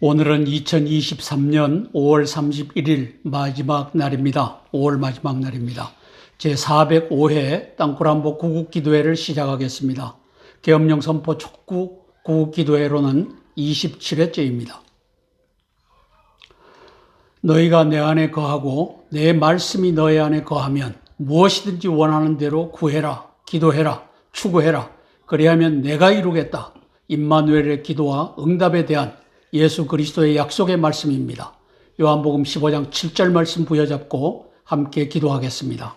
오늘은 2023년 5월 31일 마지막 날입니다. 5월 마지막 날입니다. 제405회 땅굴안보 구국기도회를 시작하겠습니다. 계엄령 선포 촉구 구국기도회로는 27회째입니다. 너희가 내 안에 거하고 내 말씀이 너희 안에 거하면 무엇이든지 원하는 대로 구해라, 기도해라, 추구해라. 그리하면 내가 이루겠다. 임마누엘의 기도와 응답에 대한 예수 그리스도의 약속의 말씀입니다. 요한복음 15장 7절 말씀 부여잡고 함께 기도하겠습니다.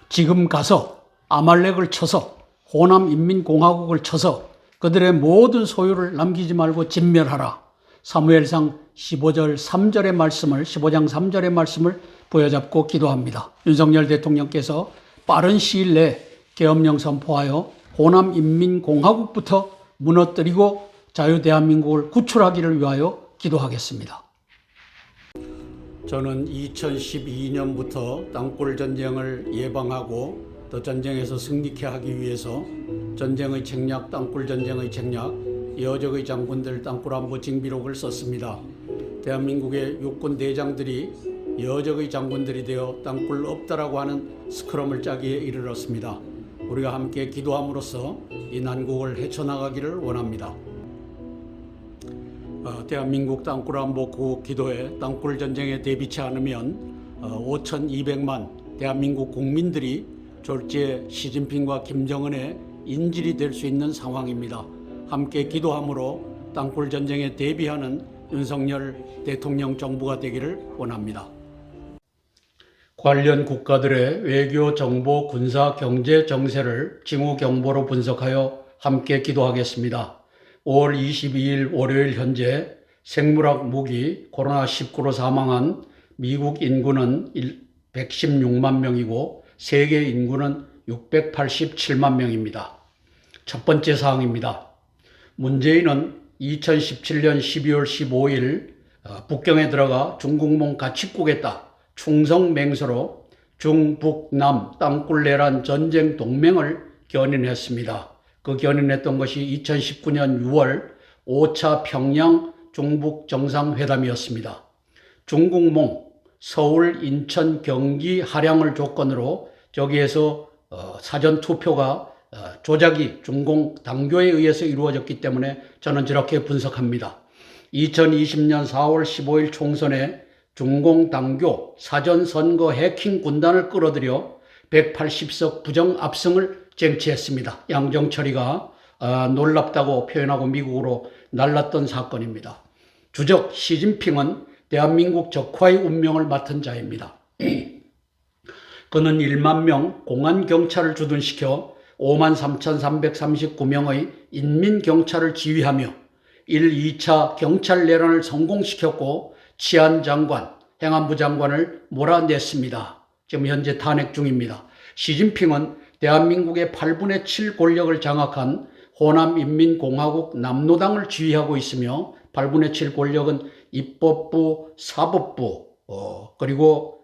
지금 가서 아말렉을 쳐서 호남 인민공화국을 쳐서 그들의 모든 소유를 남기지 말고 진멸하라. 사무엘상 15장 3절의 말씀을 부여잡고 기도합니다. 윤석열 대통령께서 빠른 시일 내에 계엄령 선포하여 호남 인민공화국부터 무너뜨리고 자유대한민국을 구출하기를 위하여 기도하겠습니다. 저는 2012년부터 땅굴 전쟁을 예방하고 또 전쟁에서 승리케 하기 위해서 전쟁의 책략, 땅굴 전쟁의 책략, 여적의 장군들 땅굴안보 징비록을 썼습니다. 대한민국의 육군 대장들이 여적의 장군들이 되어 땅굴 없다라고 하는 스크럼을 짜기에 이르렀습니다. 우리가 함께 기도함으로써 이 난국을 헤쳐나가기를 원합니다. 대한민국 땅굴안보 구국기도회 땅굴 전쟁에 대비치 않으면 5,200만 대한민국 국민들이 졸지에 시진핑과 김정은의 인질이 될 수 있는 상황입니다. 함께 기도함으로 땅굴 전쟁에 대비하는 윤석열 대통령 정부가 되기를 원합니다. 관련 국가들의 외교, 정보, 군사, 경제 정세를 징후경보로 분석하여 함께 기도하겠습니다. 5월 22일 월요일 현재 생물학 무기 코로나19로 사망한 미국 인구는 116만 명이고 세계 인구는 687만 명입니다. 첫 번째 사항입니다. 문재인은 2017년 12월 15일 북경에 들어가 중국몽 같이 꾸겠다. 충성맹세로 중북남 땅굴내란 전쟁 동맹을 견인했습니다. 그 견인했던 것이 2019년 6월 5차 평양 중북 정상회담이었습니다. 중국몽 서울, 인천, 경기, 할양을 조건으로 저기에서 사전 투표가 조작이 중공 당교에 의해서 이루어졌기 때문에 저는 저렇게 분석합니다. 2020년 4월 15일 총선에 중공 당교 사전 선거 해킹 군단을 끌어들여 180석 부정 압승을 쟁취했습니다. 양정철이가 놀랍다고 표현하고 미국으로 날랐던 사건입니다. 주적 시진핑은 대한민국 적화의 운명을 맡은 자입니다. 그는 1만 명 공안경찰을 주둔시켜 53,339명의 인민경찰을 지휘하며 1, 2차 경찰 내란을 성공시켰고 치안장관, 행안부 장관을 몰아냈습니다. 지금 현재 탄핵 중입니다. 시진핑은 대한민국의 8분의 7 권력을 장악한 호남인민공화국 남로당을 지휘하고 있으며 8분의 7 권력은 입법부, 사법부, 그리고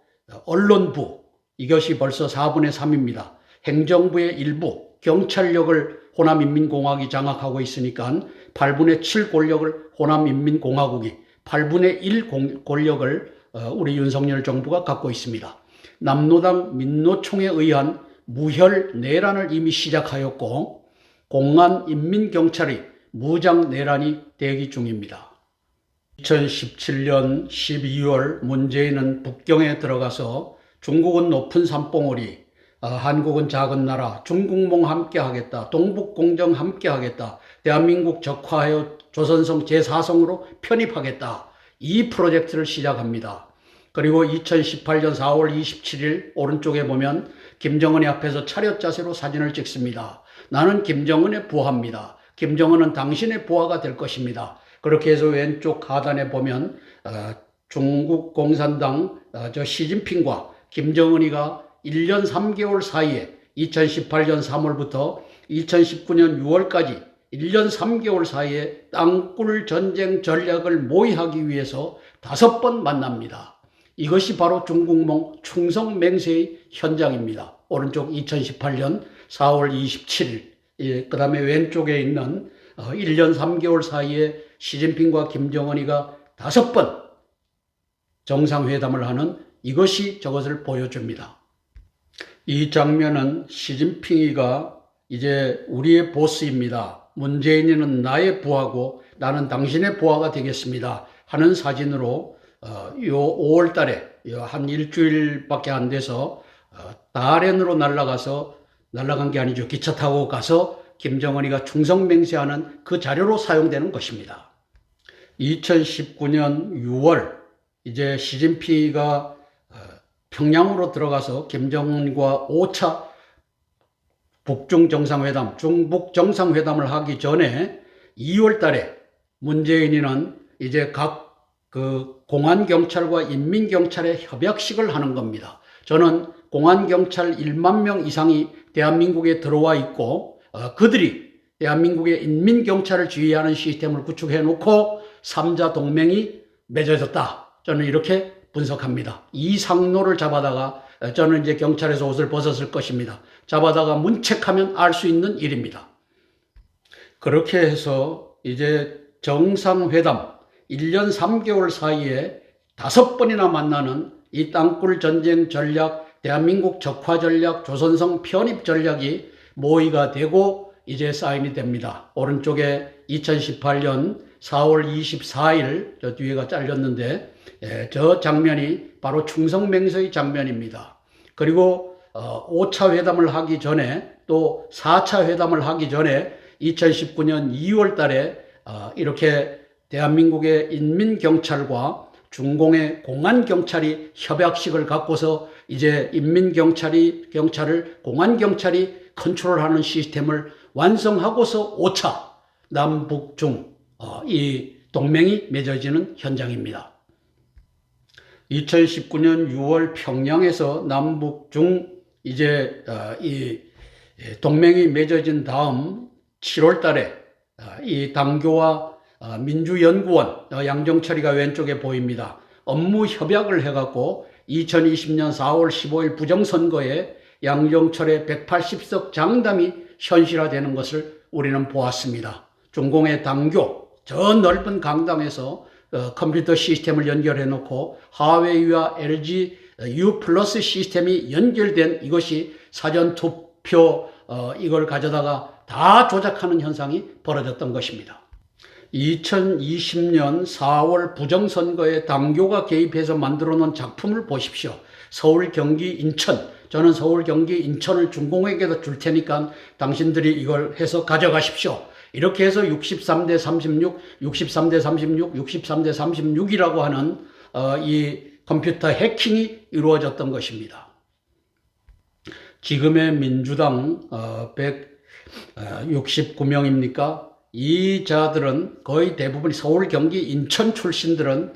언론부, 이것이 벌써 4분의 3입니다. 행정부의 일부, 경찰력을 호남인민공화국이 장악하고 있으니까 8분의 7 권력을 호남인민공화국이, 8분의 1 권력을 우리 윤석열 정부가 갖고 있습니다. 남로당 민노총에 의한 무혈 내란을 이미 시작하였고 공안 인민경찰의 무장 내란이 대기 중입니다. 2017년 12월 문재인은 북경에 들어가서 중국은 높은 산봉우리, 한국은 작은 나라, 중국몽 함께 하겠다, 동북공정 함께 하겠다, 대한민국 적화하여 조선성 제4성으로 편입하겠다. 이 프로젝트를 시작합니다. 그리고 2018년 4월 27일 오른쪽에 보면 김정은의 앞에서 차렷 자세로 사진을 찍습니다. 나는 김정은의 부하입니다. 김정은은 당신의 부하가 될 것입니다. 그렇게 해서 왼쪽 하단에 보면 중국 공산당 시진핑과 김정은이가 1년 3개월 사이에 2018년 3월부터 2019년 6월까지 1년 3개월 사이에 땅굴 전쟁 전략을 모의하기 위해서 5번 만납니다. 이것이 바로 중국몽 충성맹세의 현장입니다. 오른쪽 2018년 4월 27일, 그 다음에 왼쪽에 있는 1년 3개월 사이에 시진핑과 김정은이가 5번 정상회담을 하는 이것이 저것을 보여줍니다. 이 장면은 시진핑이가 이제 우리의 보스입니다. 문재인이는 나의 부하고 나는 당신의 부하가 되겠습니다 하는 사진으로 요 5월 달에 한 일주일밖에 안 돼서 다롄으로 날아간 게 아니죠. 기차 타고 가서 김정은이가 충성맹세하는 그 자료로 사용되는 것입니다. 2019년 6월 이제 시진핑이가 평양으로 들어가서 김정은과 5차 북중 정상회담, 중북 정상회담을 하기 전에 2월 달에 문재인이는 이제 각 그 공안경찰과 인민경찰의 협약식을 하는 겁니다. 저는 공안경찰 1만 명 이상이 대한민국에 들어와 있고 그들이 대한민국의 인민경찰을 지휘하는 시스템을 구축해 놓고 3자 동맹이 맺어졌다. 저는 이렇게 분석합니다. 이 상로를 잡아다가 저는 이제 경찰에서 옷을 벗었을 것입니다. 잡아다가 문책하면 알 수 있는 일입니다. 그렇게 해서 이제 정상회담 1년 3개월 사이에 5번이나 만나는 이 땅굴 전쟁 전략, 대한민국 적화 전략, 조선성 편입 전략이 모의가 되고 이제 사인이 됩니다. 오른쪽에 2018년 4월 24일 저 뒤에가 잘렸는데 저 장면이 바로 충성맹세의 장면입니다. 그리고 5차 회담을 하기 전에 또 4차 회담을 하기 전에 2019년 2월 달에 이렇게 대한민국의 인민경찰과 중공의 공안경찰이 협약식을 갖고서 이제 경찰을 공안경찰이 컨트롤하는 시스템을 완성하고서 5차 남북중 이 동맹이 맺어지는 현장입니다. 2019년 6월 평양에서 남북중 이제 이 동맹이 맺어진 다음 7월 달에 이 당교와 민주연구원 양정철이가 왼쪽에 보입니다. 업무 협약을 해갖고 2020년 4월 15일 부정선거에 양정철의 180석 장담이 현실화되는 것을 우리는 보았습니다. 중공의 당교, 저 넓은 강당에서 컴퓨터 시스템을 연결해 놓고 하웨이와 LG U 플러스 시스템이 연결된 이것이 사전투표 이걸 가져다가 다 조작하는 현상이 벌어졌던 것입니다. 2020년 4월 부정선거에 당교가 개입해서 만들어 놓은 작품을 보십시오. 서울, 경기, 인천. 저는 서울, 경기, 인천을 중공에게도 줄 테니까 당신들이 이걸 해서 가져가십시오. 이렇게 해서 63대 36, 63대 36, 63대 36이라고 하는 이 컴퓨터 해킹이 이루어졌던 것입니다. 지금의 민주당 169명입니까? 이 자들은 거의 대부분 서울, 경기, 인천 출신들은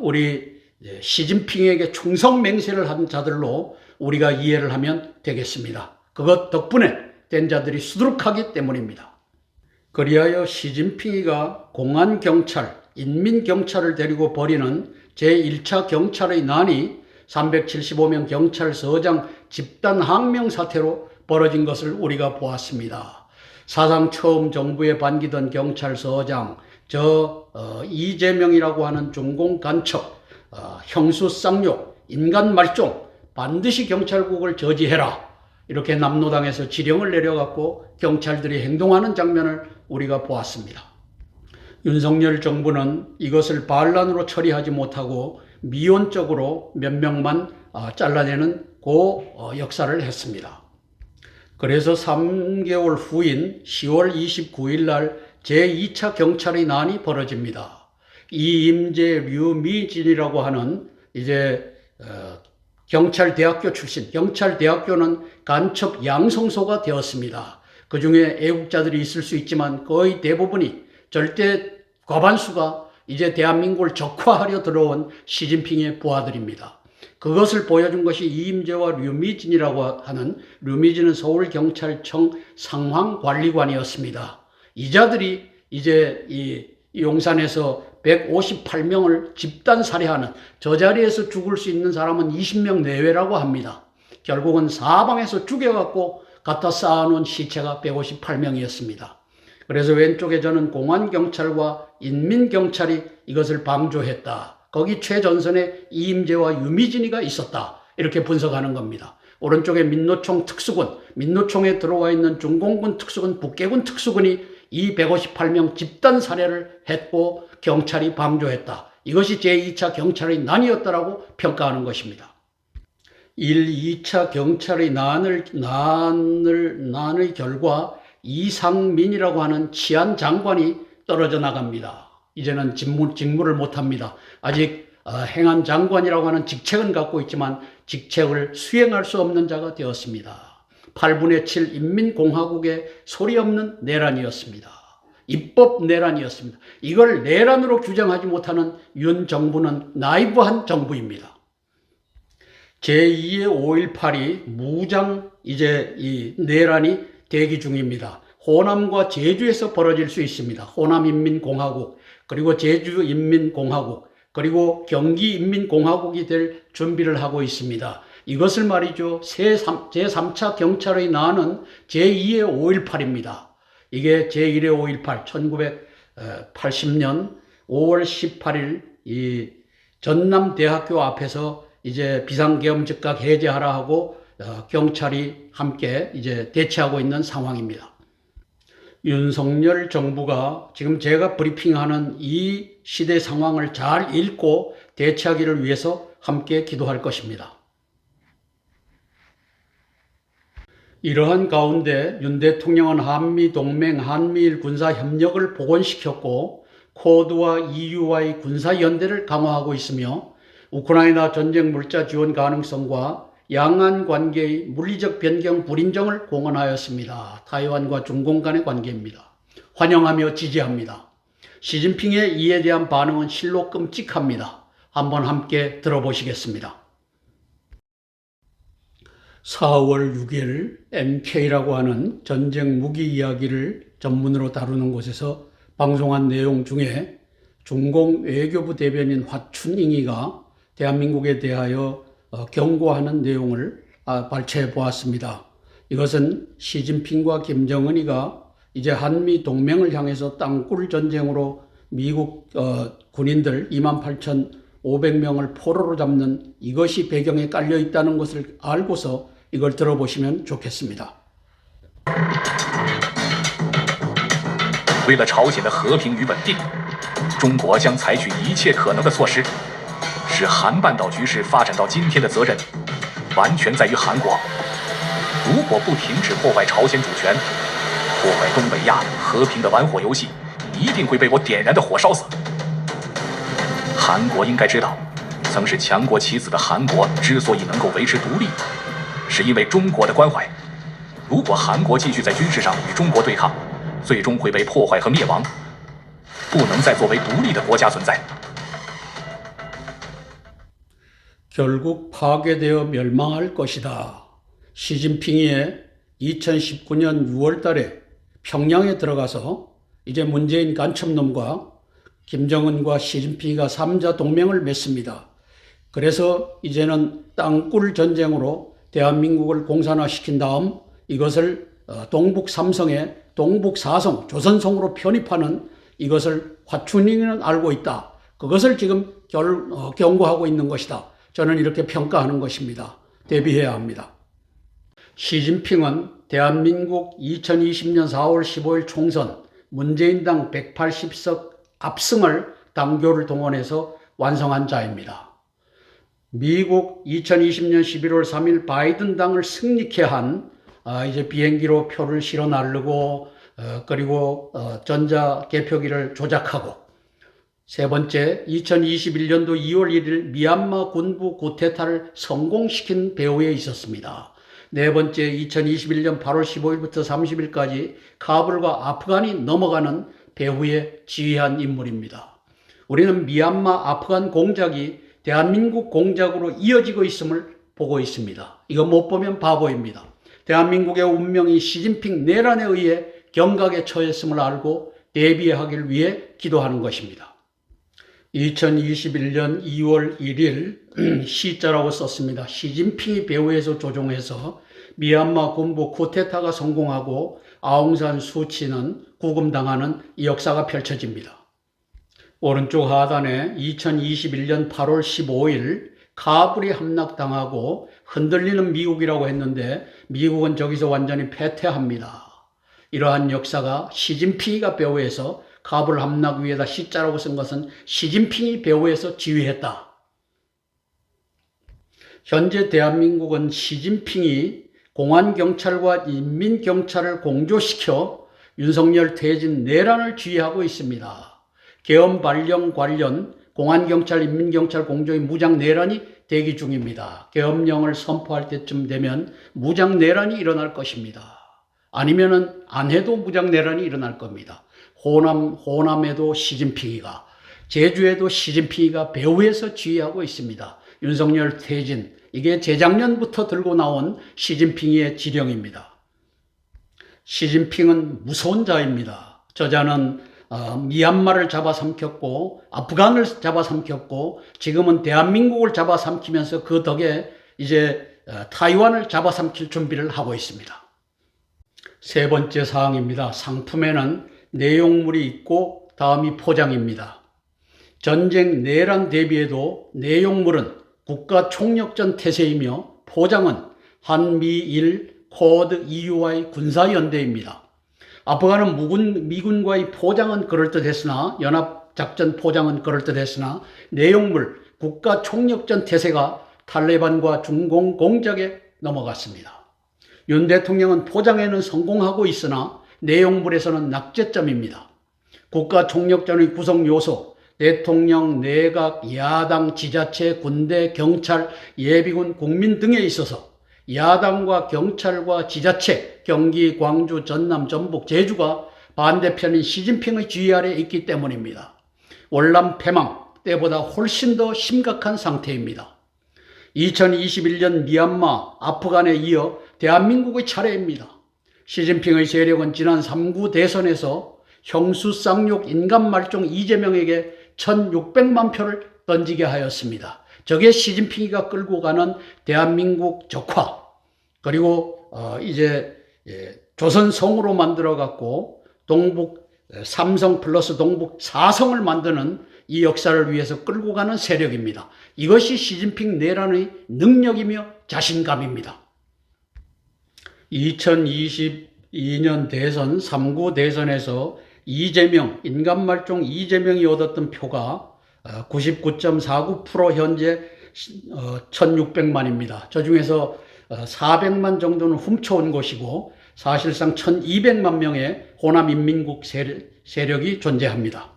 우리 시진핑에게 충성맹세를 한 자들로 우리가 이해를 하면 되겠습니다. 그것 덕분에 된 자들이 수두룩하기 때문입니다. 그리하여 시진핑이가 공안경찰, 인민경찰을 데리고 벌이는 제1차 경찰의 난이 375명 경찰서장 집단 항명 사태로 벌어진 것을 우리가 보았습니다. 사상 처음 정부에 반기던 경찰서장, 이재명이라고 하는 중공 간첩, 형수 쌍욕, 인간 말종, 반드시 경찰국을 저지해라. 이렇게 남로당에서 지령을 내려갖고 경찰들이 행동하는 장면을 우리가 보았습니다. 윤석열 정부는 이것을 반란으로 처리하지 못하고 미온적으로 몇 명만 잘라내는 그 역사를 했습니다. 그래서 3개월 후인 10월 29일 날 제2차 경찰의 난이 벌어집니다. 이임재, 류미진이라고 하는 이제 경찰대학교 출신, 경찰대학교는 간첩 양성소가 되었습니다. 그 중에 애국자들이 있을 수 있지만 거의 대부분이 절대 과반수가 이제 대한민국을 적화하려 들어온 시진핑의 부하들입니다. 그것을 보여준 것이 이임재와 류미진이라고 하는, 류미진은 서울경찰청 상황관리관이었습니다. 이 자들이 이제 이 용산에서 158명을 집단 살해하는, 저 자리에서 죽을 수 있는 사람은 20명 내외라고 합니다. 결국은 사방에서 죽여갖고 갖다 쌓아놓은 시체가 158명이었습니다. 그래서 왼쪽에 저는 공안경찰과 인민경찰이 이것을 방조했다. 거기 최전선에 이임재와 유미진이가 있었다. 이렇게 분석하는 겁니다. 오른쪽에 민노총 특수군, 민노총에 들어와 있는 중공군 특수군, 북계군 특수군이 이 158명 집단 살해를 했고 경찰이 방조했다. 이것이 제2차 경찰의 난이었다라고 평가하는 것입니다. 1, 2차 경찰의 난의 결과 이상민이라고 하는 치안 장관이 떨어져 나갑니다. 이제는 직무를 못합니다. 아직 행안 장관이라고 하는 직책은 갖고 있지만 직책을 수행할 수 없는 자가 되었습니다. 8분의 7 인민공화국의 소리 없는 내란이었습니다. 입법 내란이었습니다. 이걸 내란으로 규정하지 못하는 윤 정부는 나이브한 정부입니다. 제2의 5.18이 무장 이 내란이 대기 중입니다. 호남과 제주에서 벌어질 수 있습니다. 호남인민공화국, 그리고 제주인민공화국, 그리고 경기인민공화국이 될 준비를 하고 있습니다. 이것을 말이죠. 제3차 경찰의 난은 제2의 5.18입니다. 이게 제1의 5.18, 1980년 5월 18일 이 전남대학교 앞에서 이제 비상계엄 즉각 해제하라 하고 경찰이 함께 이제 대치하고 있는 상황입니다. 윤석열 정부가 지금 제가 브리핑하는 이 시대 상황을 잘 읽고 대처하기를 위해서 함께 기도할 것입니다. 이러한 가운데 윤 대통령은 한미동맹, 한미일 군사협력을 복원시켰고 쿼드와 EU와의 군사연대를 강화하고 있으며 우크라이나 전쟁 물자 지원 가능성과 양안 관계의 물리적 변경 불인정을 공언하였습니다. 타이완과 중공 간의 관계입니다. 환영하며 지지합니다. 시진핑의 이에 대한 반응은 실로 끔찍합니다. 한번 함께 들어보시겠습니다. 4월 6일 MK라고 하는 전쟁 무기 이야기를 전문으로 다루는 곳에서 방송한 내용 중에 중공 외교부 대변인 화춘잉이가 대한민국에 대하여 경고하는 내용을 발췌해 보았습니다. 이것은 시진핑과 김정은이가 이제 한미 동맹을 향해서 땅굴 전쟁으로 미국 군인들 28,500명을 포로로 잡는 이것이 배경에 깔려 있다는 것을 알고서 이걸 들어보시면 좋겠습니다. 为了朝鲜的和平与稳定，中国将采取一切可能的措施，使韩半岛局势发展到今天的责任，完全在于韩国。如果不停止破坏朝鲜主权，破坏东北亚和平的玩火游戏，一定会被我点燃的火烧死。韩国应该知道，曾是强国棋子的韩国之所以能够维持独立，是因为中国的关怀。如果韩国继续在军事上与中国对抗，最终会被破坏和灭亡，不能再作为独立的国家存在。 결국 파괴되어 멸망할 것이다. 시진핑이 2019년 6월 달에 평양에 들어가서 이제 문재인 간첩놈과 김정은과 시진핑이가 3자 동맹을 맺습니다. 그래서 이제는 땅굴 전쟁으로 대한민국을 공산화시킨 다음 이것을 동북 삼성에 동북 사성, 조선성으로 편입하는 이것을 화춘잉은 알고 있다. 그것을 지금 경고하고 있는 것이다. 저는 이렇게 평가하는 것입니다. 대비해야 합니다. 시진핑은 대한민국 2020년 4월 15일 총선 문재인당 180석 압승을 당교를 동원해서 완성한 자입니다. 미국 2020년 11월 3일 바이든 당을 승리케 한 이제 비행기로 표를 실어 나르고 그리고 전자 개표기를 조작하고 세 번째 2021년도 2월 1일 미얀마 군부 쿠데타를 성공시킨 배후에 있었습니다. 네 번째 2021년 8월 15일부터 30일까지 카불과 아프간이 넘어가는 배후에 지휘한 인물입니다. 우리는 미얀마 아프간 공작이 대한민국 공작으로 이어지고 있음을 보고 있습니다. 이거 못 보면 바보입니다. 대한민국의 운명이 시진핑 내란에 의해 경각에 처했음을 알고 대비하기 위해 기도하는 것입니다. 2021년 2월 1일 시자라고 썼습니다. 시진핑이 배후에서 조종해서 미얀마 군부 쿠데타가 성공하고 아웅산 수치는 구금당하는 이 역사가 펼쳐집니다. 오른쪽 하단에 2021년 8월 15일 카불이 함락당하고 흔들리는 미국이라고 했는데 미국은 저기서 완전히 패퇴합니다. 이러한 역사가 시진핑이가 배후에서 카불 함락 위에다 시자라고 쓴 것은 시진핑이 배후에서 지휘했다. 현재 대한민국은 시진핑이 공안경찰과 인민경찰을 공조시켜 윤석열 퇴진 내란을 지휘하고 있습니다. 계엄 발령 관련 공안경찰, 인민경찰 공조의 무장 내란이 대기 중입니다. 계엄령을 선포할 때쯤 되면 무장 내란이 일어날 것입니다. 아니면은 안 해도 무장 내란이 일어날 겁니다. 호남에도 시진핑이가, 제주에도 시진핑이가 배후에서 지휘하고 있습니다. 윤석열 퇴진, 이게 재작년부터 들고 나온 시진핑이의 지령입니다. 시진핑은 무서운 자입니다. 저자는 미얀마를 잡아삼켰고 아프간을 잡아삼켰고 지금은 대한민국을 잡아삼키면서 그 덕에 이제 타이완을 잡아삼킬 준비를 하고 있습니다. 세 번째 사항입니다. 상품에는 내용물이 있고 다음이 포장입니다. 전쟁 내란 대비에도 내용물은 국가총력전 태세이며 포장은 한미일 쿼드 EUI 군사연대입니다. 아프간은 미군과의 포장은 그럴듯했으나 연합작전 포장은 그럴듯했으나 내용물 국가총력전 태세가 탈레반과 중공 공작에 넘어갔습니다. 윤 대통령은 포장에는 성공하고 있으나 내용물에서는 낙제점입니다. 국가총력전의 구성 요소, 대통령, 내각, 야당, 지자체, 군대, 경찰, 예비군, 국민 등에 있어서 야당과 경찰과 지자체, 경기, 광주, 전남, 전북, 제주가 반대편인 시진핑의 지휘 아래에 있기 때문입니다. 월남 패망 때보다 훨씬 더 심각한 상태입니다. 2021년 미얀마, 아프간에 이어 대한민국의 차례입니다. 시진핑의 세력은 지난 3구 대선에서 형수 쌍욕 인간말종 이재명에게 1600만 표를 던지게 하였습니다. 저게 시진핑이가 끌고 가는 대한민국 적화, 그리고 이제 조선성으로 만들어 갖고 동북 삼성 플러스 동북 4성을 만드는 이 역사를 위해서 끌고 가는 세력입니다. 이것이 시진핑 내란의 능력이며 자신감입니다. 2022년 대선 3구 대선에서 이재명, 인간말종 이재명이 얻었던 표가 99.49% 현재 1600만입니다. 저 중에서 400만 정도는 훔쳐온 것이고 사실상 1200만 명의 호남인민국 세력이 존재합니다.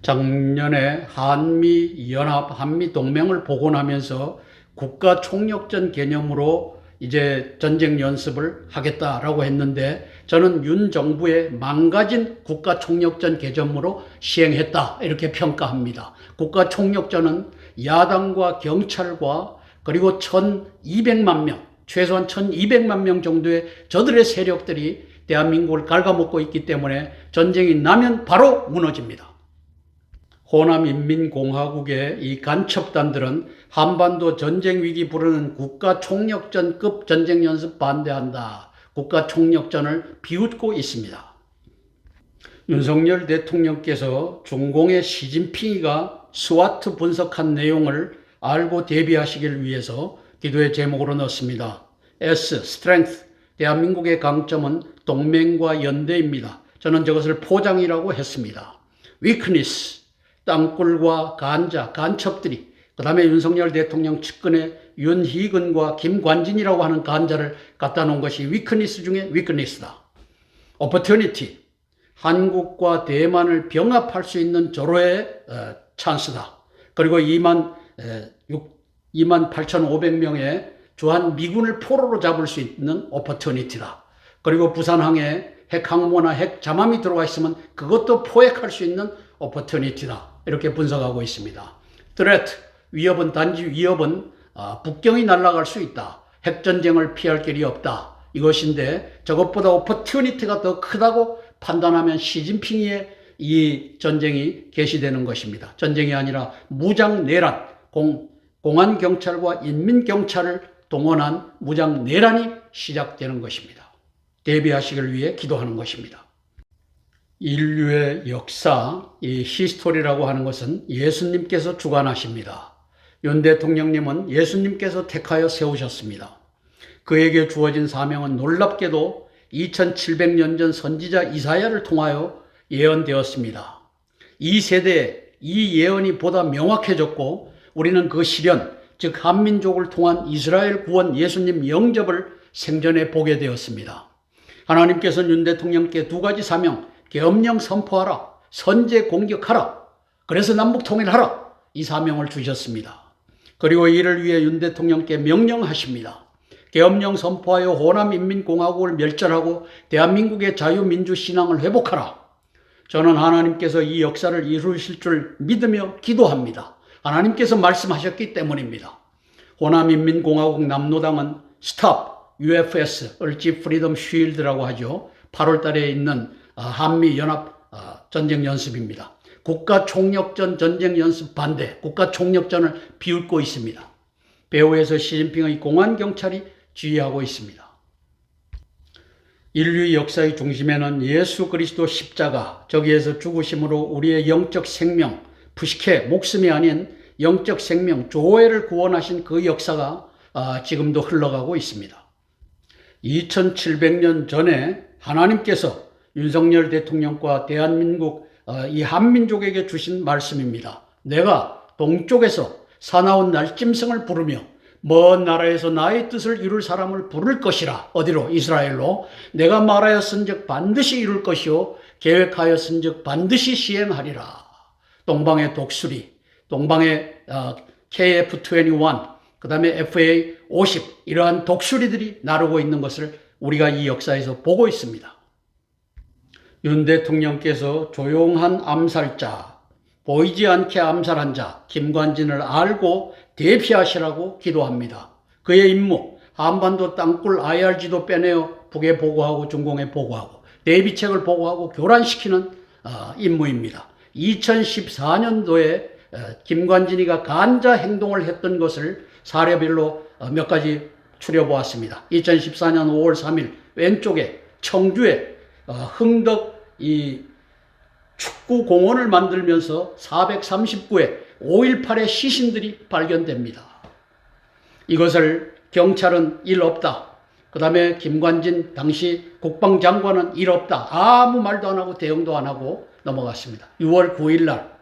작년에 한미연합, 한미동맹을 복원하면서 국가총력전 개념으로 이제 전쟁 연습을 하겠다라고 했는데 저는 윤 정부의 망가진 국가총력전 개념으로 시행했다 이렇게 평가합니다. 국가총력전은 야당과 경찰과 그리고 1200만 명, 최소한 1200만 명 정도의 저들의 세력들이 대한민국을 갉아먹고 있기 때문에 전쟁이 나면 바로 무너집니다. 호남인민공화국의 이 간첩단들은 한반도 전쟁위기 부르는 국가총력전급 전쟁연습 반대한다. 국가총력전을 비웃고 있습니다. 윤석열 대통령께서 중공의 시진핑이가 스와트 분석한 내용을 알고 대비하시길 위해서 기도의 제목으로 넣습니다. S, Strength, 대한민국의 강점은 동맹과 연대입니다. 저는 저것을 포장이라고 했습니다. Weakness, 땅굴과 간자, 간첩들이 그 다음에 윤석열 대통령 측근의 윤희근과 김관진이라고 하는 간자를 갖다 놓은 것이 위크니스 중에 위크니스다. Opportunity, 한국과 대만을 병합할 수 있는 절호의 찬스다. 그리고 28,500명의 주한 미군을 포로로 잡을 수 있는 Opportunity다. 그리고 부산항에 핵항모나 핵잠함이 들어가 있으면 그것도 포획할 수 있는 Opportunity다. 이렇게 분석하고 있습니다. Threat, 위협은 단지 위협은 북경이 날아갈 수 있다. 핵전쟁을 피할 길이 없다. 이것인데 저것보다 Opportunity가 더 크다고 판단하면 시진핑의 이 전쟁이 개시되는 것입니다. 전쟁이 아니라 무장 내란, 공안경찰과 인민경찰을 동원한 무장 내란이 시작되는 것입니다. 대비하시길 위해 기도하는 것입니다. 인류의 역사, 이 히스토리라고 하는 것은 예수님께서 주관하십니다. 윤 대통령님은 예수님께서 택하여 세우셨습니다. 그에게 주어진 사명은 놀랍게도 2700년 전 선지자 이사야를 통하여 예언되었습니다. 이 세대에 이 예언이 보다 명확해졌고 우리는 그 실현, 즉 한민족을 통한 이스라엘 구원 예수님 영접을 생전에 보게 되었습니다. 하나님께서는 윤 대통령께 두 가지 사명, 계엄령 선포하라, 선제 공격하라, 그래서 남북 통일하라, 이 사명을 주셨습니다. 그리고 이를 위해 윤 대통령께 명령하십니다. 계엄령 선포하여 호남인민공화국을 멸절하고 대한민국의 자유민주신앙을 회복하라. 저는 하나님께서 이 역사를 이루실 줄 믿으며 기도합니다. 하나님께서 말씀하셨기 때문입니다. 호남인민공화국 남로당은 스탑 UFS, 얼지 프리덤 쉴드라고 하죠. 8월 달에 있는 한미연합 전쟁연습입니다. 국가총력전 전쟁연습 반대, 국가총력전을 비웃고 있습니다. 배후에서 시진핑의 공안경찰이 지휘하고 있습니다. 인류 역사의 중심에는 예수 그리스도 십자가, 저기에서 죽으심으로 우리의 영적 생명, 부식해 목숨이 아닌 영적 생명, 조회를 구원하신 그 역사가 지금도 흘러가고 있습니다. 2700년 전에 하나님께서 윤석열 대통령과 대한민국 이 한민족에게 주신 말씀입니다. 내가 동쪽에서 사나운 날짐승을 부르며 먼 나라에서 나의 뜻을 이룰 사람을 부를 것이라. 어디로? 이스라엘로. 내가 말하였은즉 반드시 이룰 것이요 계획하였은즉 반드시 시행하리라. 동방의 독수리, 동방의 KF-21, 그 다음에 FA-50 이러한 독수리들이 나르고 있는 것을 우리가 이 역사에서 보고 있습니다. 윤 대통령께서 조용한 암살자, 보이지 않게 암살한 자 김관진을 알고 대피하시라고 기도합니다. 그의 임무, 한반도 땅굴 IRG도 빼내어 북에 보고하고 중공에 보고하고 대비책을 보고하고 교란시키는 임무입니다. 2014년도에 김관진이가 간자 행동을 했던 것을 사례별로 몇 가지 추려보았습니다. 2014년 5월 3일 왼쪽에 청주에 흥덕 이 축구 공원을 만들면서 439회 5.18의 시신들이 발견됩니다. 이것을 경찰은 일 없다. 그 다음에 김관진 당시 국방장관은 일 없다. 아무 말도 안 하고 대응도 안 하고 넘어갔습니다. 6월 9일 날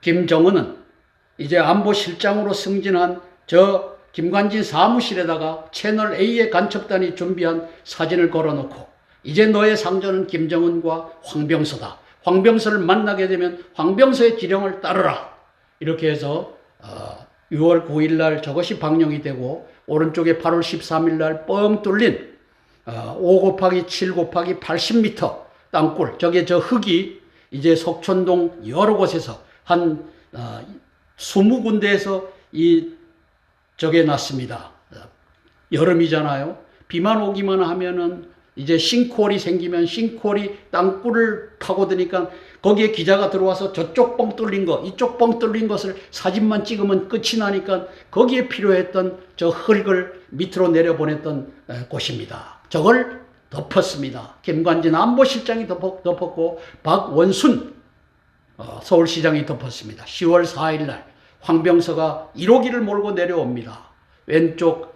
김정은은 이제 안보실장으로 승진한 저 김관진 사무실에다가 채널 A의 간첩단이 준비한 사진을 걸어놓고 이제 너의 상전은 김정은과 황병서다. 황병서를 만나게 되면 황병서의 지령을 따르라. 이렇게 해서 6월 9일 날 저것이 방영이 되고 오른쪽에 8월 13일 날 뻥 뚫린 5 곱하기 7 곱하기 80m 땅굴, 저게 저 흙이 이제 석촌동 여러 곳에서 한 20군데에서 저게 났습니다. 여름이잖아요. 비만 오기만 하면은 이제 싱크홀이 생기면 싱크홀이 땅굴을 파고드니까 거기에 기자가 들어와서 저쪽 뻥 뚫린 거, 이쪽 뻥 뚫린 것을 사진만 찍으면 끝이 나니까 거기에 필요했던 저 흙을 밑으로 내려보냈던 곳입니다. 저걸 덮었습니다. 김관진 안보실장이 덮었고 박원순 서울시장이 덮었습니다. 10월 4일 날 황병서가 1호기를 몰고 내려옵니다. 왼쪽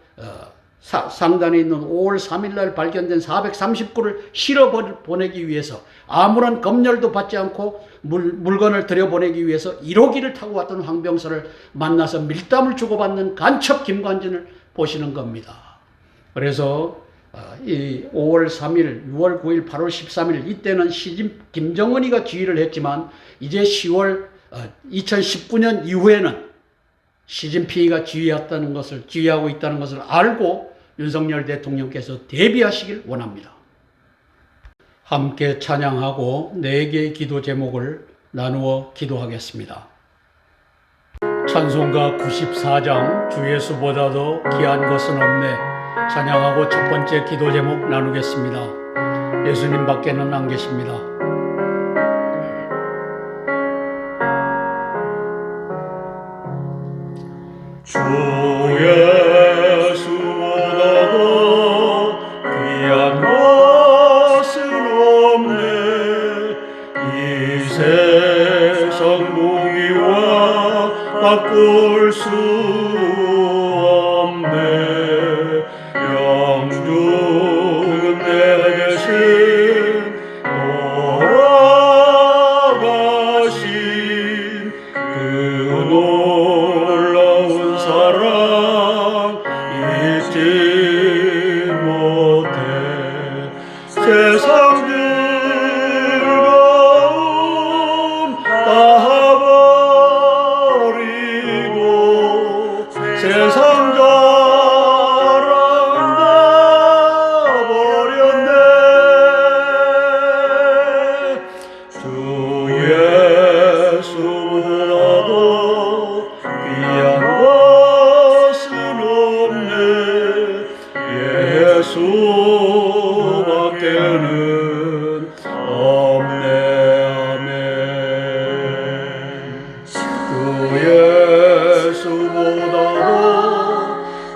상단에 있는 5월 3일 날 발견된 439를 실어 보내기 위해서 아무런 검열도 받지 않고 물건을 들여보내기 위해서 1호기를 타고 왔던 황병서를 만나서 밀담을 주고받는 간첩 김관진을 보시는 겁니다. 그래서 이 5월 3일, 6월 9일, 8월 13일 이때는 김정은이가 지휘를 했지만 이제 10월 2019년 이후에는 시진핑이가 지휘하고 있다는 것을 알고 윤석열 대통령께서 대비하시길 원합니다. 함께 찬양하고 4개의 기도 제목을 나누어 기도하겠습니다. 찬송가 94장 주 예수보다도 귀한 것은 없네. 찬양하고 첫 번째 기도 제목 나누겠습니다. 예수님 밖에는 안 계십니다. 주 예수보다도 귀한 것 바꿀 수 없네. 영죽은 내 대신 돌아가신 그 놀라운 사랑 잊지 못해. 세상 즐거움 다 버리고 세상 자랑 다 버렸네. 주 예수보다도 귀한 것은 없네. 예수밖에는 없네. 아멘. 주 예수보다도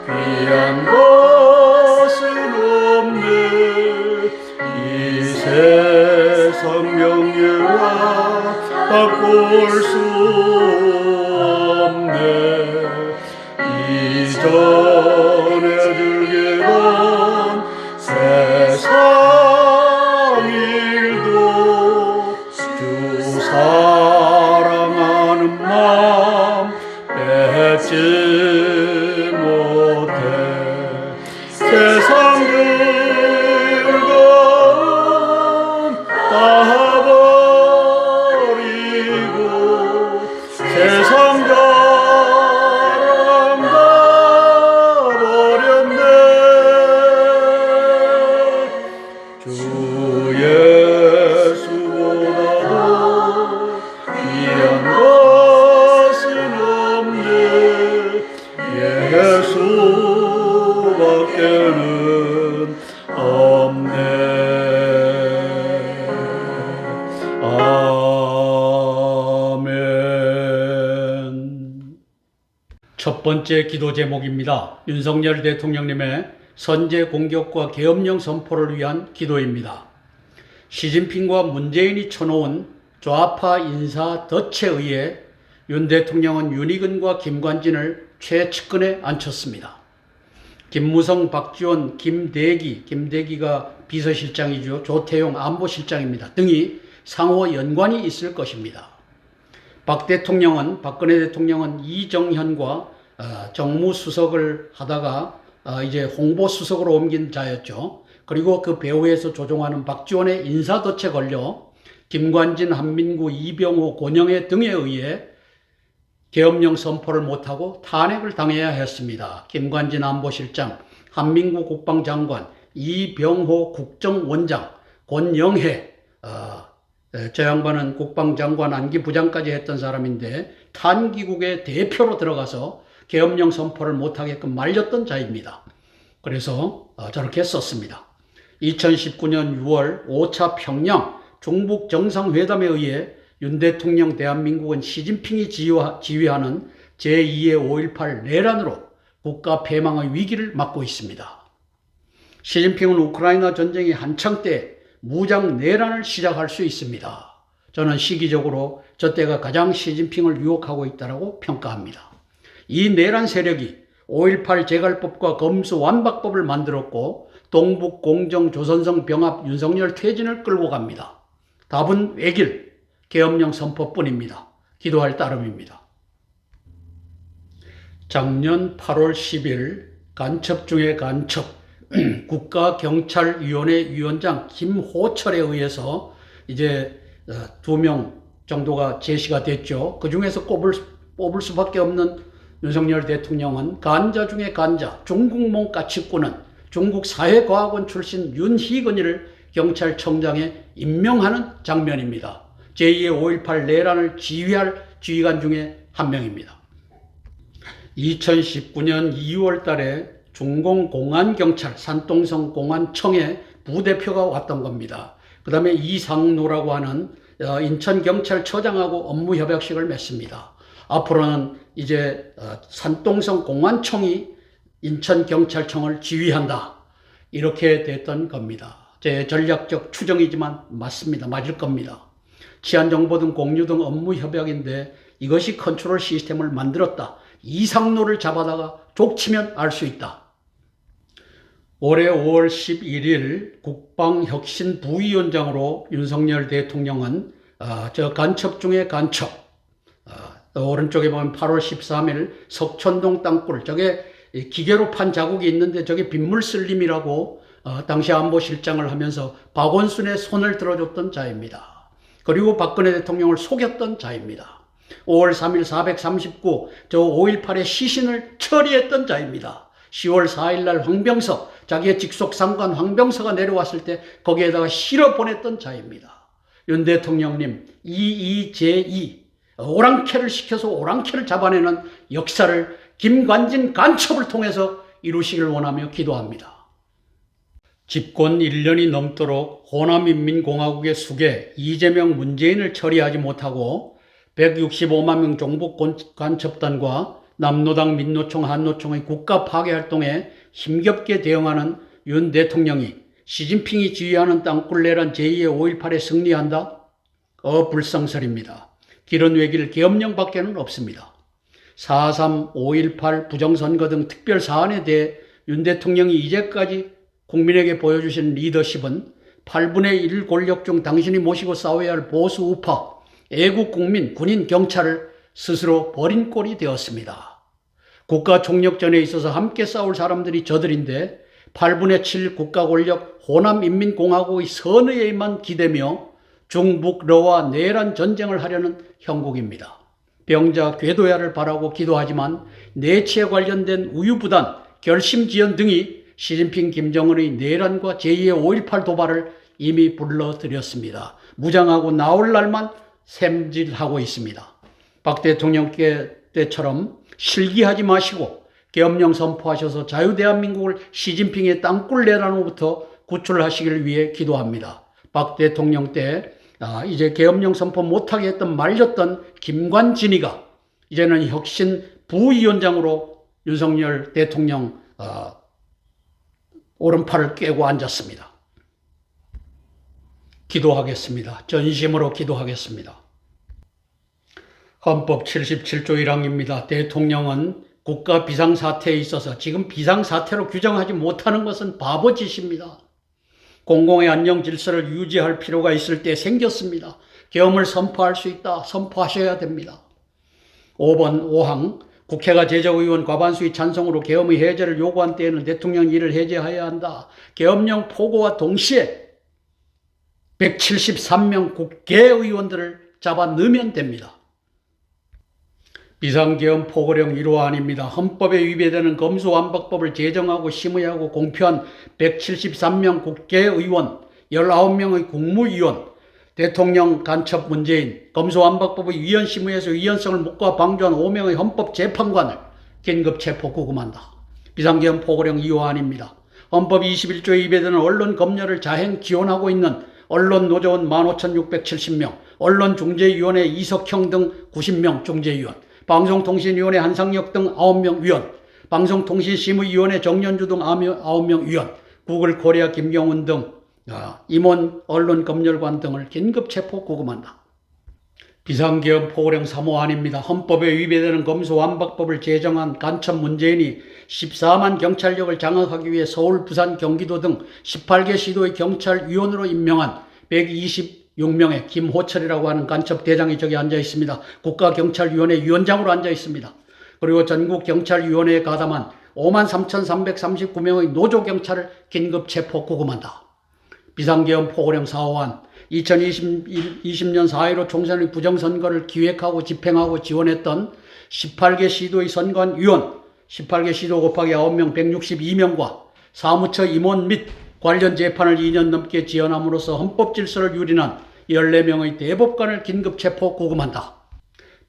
귀한 것은 없네. 이 세상 명예와 바꿀 수 없네. 이전에 즐기던 세상 일도 주 사랑하는 마음 뺏지 못해. 세상 즐거움 다 버리고 세상 자랑 다 버렸네. 주 예수보다도 귀한 것은 없네. 예수밖에는 없네. 아멘. 첫 번째 기도 제목입니다. 윤석열 대통령님의 선제 공격과 계엄령 선포를 위한 기도입니다. 시진핑과 문재인이 쳐놓은 좌파 인사 덫에 의해 윤 대통령은 윤희근과 김관진을 최측근에 앉혔습니다. 김무성, 박지원, 김대기가 비서실장이죠. 조태용 안보실장입니다. 등이 상호 연관이 있을 것입니다. 박근혜 대통령은 이정현과 정무수석을 하다가 이제 홍보수석으로 옮긴 자였죠. 그리고 그 배후에서 조종하는 박지원의 인사덫에 걸려 김관진, 한민구, 이병호, 권영애 등에 의해 계엄령 선포를 못하고 탄핵을 당해야 했습니다. 김관진 안보실장, 한민구 국방장관, 이병호 국정원장, 권영애, 저 양반은 국방장관 안기부장까지 했던 사람인데 탄기국의 대표로 들어가서 계엄령 선포를 못하게끔 말렸던 자입니다. 그래서 저렇게 썼습니다. 2019년 6월 5차 평양 중북 정상회담에 의해 윤 대통령 대한민국은 시진핑이 지휘하는 제2의 5.18 내란으로 국가 폐망의 위기를 맞고 있습니다. 시진핑은 우크라이나 전쟁이 한창 때 무장 내란을 시작할 수 있습니다. 저는 시기적으로 저 때가 가장 시진핑을 유혹하고 있다고 평가합니다. 이 내란 세력이 5.18 재갈법과 검수완박법을 만들었고 동북 공정 조선성 병합 윤석열 퇴진을 끌고 갑니다. 답은 외길, 계엄령 선포뿐입니다. 기도할 따름입니다. 작년 8월 10일 간첩 중에 간첩 국가경찰위원회 위원장 김호철에 의해서 이제 2명 정도가 제시가 됐죠. 그 중에서 뽑을 수밖에 없는 윤석열 대통령은 간자 중에 간자, 중국몽 까치꾼은 중국 사회과학원 출신 윤희근이를 경찰청장에 임명하는 장면입니다. 제2의 5.18 내란을 지휘할 지휘관 중에 한 명입니다. 2019년 2월 달에 중공공안경찰 산동성 공안청에 부대표가 왔던 겁니다. 그 다음에 이상노라고 하는 인천경찰처장하고 업무협약식을 맺습니다. 앞으로는 이제 산동성 공안청이 인천경찰청을 지휘한다. 이렇게 됐던 겁니다. 제 전략적 추정이지만 맞습니다. 맞을 겁니다. 치안정보 등 공유 등 업무 협약인데 이것이 컨트롤 시스템을 만들었다. 이상로를 잡아다가 족치면 알 수 있다. 올해 5월 11일 국방혁신부위원장으로 윤석열 대통령은 저 간첩 중에 간첩, 오른쪽에 보면 8월 13일 석촌동 땅굴, 저게 기계로 판 자국이 있는데 저게 빗물슬림이라고 당시 안보실장을 하면서 박원순의 손을 들어줬던 자입니다. 그리고 박근혜 대통령을 속였던 자입니다. 5월 3일 439, 저 5.18의 시신을 처리했던 자입니다. 10월 4일 날 황병석, 자기의 직속 상관 황병서가 내려왔을 때 거기에다가 실어 보냈던 자입니다. 윤 대통령님, 이의제2, 오랑캐를 시켜서 오랑캐를 잡아내는 역사를 김관진 간첩을 통해서 이루시길 원하며 기도합니다. 집권 1년이 넘도록 호남인민공화국의 수계 이재명 문재인을 처리하지 못하고 165만 명 종북 간첩단과 남노당 민노총 한노총의 국가 파괴 활동에 힘겹게 대응하는 윤 대통령이 시진핑이 지휘하는 땅굴내란 제2의 5.18에 승리한다? 불성설입니다. 길은 외길 계엄령 밖에는 없습니다. 4.3, 5.18 부정선거 등 특별 사안에 대해 윤 대통령이 이제까지 국민에게 보여주신 리더십은 8분의 1 권력 중 당신이 모시고 싸워야 할 보수 우파, 애국 국민, 군인, 경찰을 스스로 버린 꼴이 되었습니다. 국가 총력전에 있어서 함께 싸울 사람들이 저들인데 8분의 7 국가 권력 호남인민공화국의 선의에만 기대며 중북 러와 내란 전쟁을 하려는 형국입니다. 병자 궤도야를 바라고 기도하지만 내치에 관련된 우유부단, 결심지연 등이 시진핑 김정은의 내란과 제2의 5.18 도발을 이미 불러들였습니다. 무장하고 나올 날만 샘질하고 있습니다. 박 대통령 때처럼 실기하지 마시고 계엄령 선포하셔서 자유대한민국을 시진핑의 땅굴 내란으로부터 구출하시길 위해 기도합니다. 박 대통령 때 이제 계엄령 선포 못하게 했던 말렸던 김관진이가 이제는 혁신 부위원장으로 윤석열 대통령 오른팔을 꿰고 앉았습니다. 기도하겠습니다. 전심으로 기도하겠습니다. 헌법 77조 1항입니다. 대통령은 국가 비상사태에 있어서 지금 비상사태로 규정하지 못하는 것은 바보짓입니다. 공공의 안녕 질서를 유지할 필요가 있을 때 생겼습니다. 계엄을 선포할 수 있다. 선포하셔야 됩니다. 5번 5항 국회가 제적의원 과반수의 찬성으로 계엄의 해제를 요구한 때에는 대통령이 이를 해제해야 한다. 계엄령 포고와 동시에 173명 국회의원들을 잡아 넣으면 됩니다. 비상계엄 포고령 1호안입니다. 헌법에 위배되는 검수완박법을 제정하고 심의하고 공표한 173명 국회의원, 19명의 국무위원, 대통령 간첩 문재인, 검수완박법의 위헌심의에서 위헌성을 묵과 방조한 5명의 헌법재판관을 긴급 체포 구금한다. 비상계엄 포고령 2호안입니다. 헌법 21조에 위배되는 언론 검열을 자행 지원하고 있는 언론노조원 15,670명, 언론중재위원회 이석형 등 90명 중재위원, 방송통신위원회 한상혁 등 9명 위원, 방송통신심의위원회 정연주 등 9명 위원, 구글 코리아 김경훈 등 임원 언론검열관 등을 긴급 체포 구금한다. 비상계엄 포고령 3호안입니다. 헌법에 위배되는 검수완박법을 제정한 간첩 문재인이 14만 경찰력을 장악하기 위해 서울, 부산, 경기도 등 18개 시도의 경찰위원으로 임명한 126명의 김호철이라고 하는 간첩 대장이 저기 앉아 있습니다. 국가경찰위원회 위원장으로 앉아 있습니다. 그리고 전국경찰위원회에 가담한 53,339명의 노조경찰을 긴급 체포 구금한다. 비상계엄 포고령 4호안 2020년 4.15 총선의 부정선거를 기획하고 집행하고 지원했던 18개 시도의 선관위원 18개 시도 곱하기 9명 162명과 사무처 임원 및 관련 재판을 2년 넘게 지연함으로써 헌법 질서를 유린한 14명의 대법관을 긴급 체포 구금한다.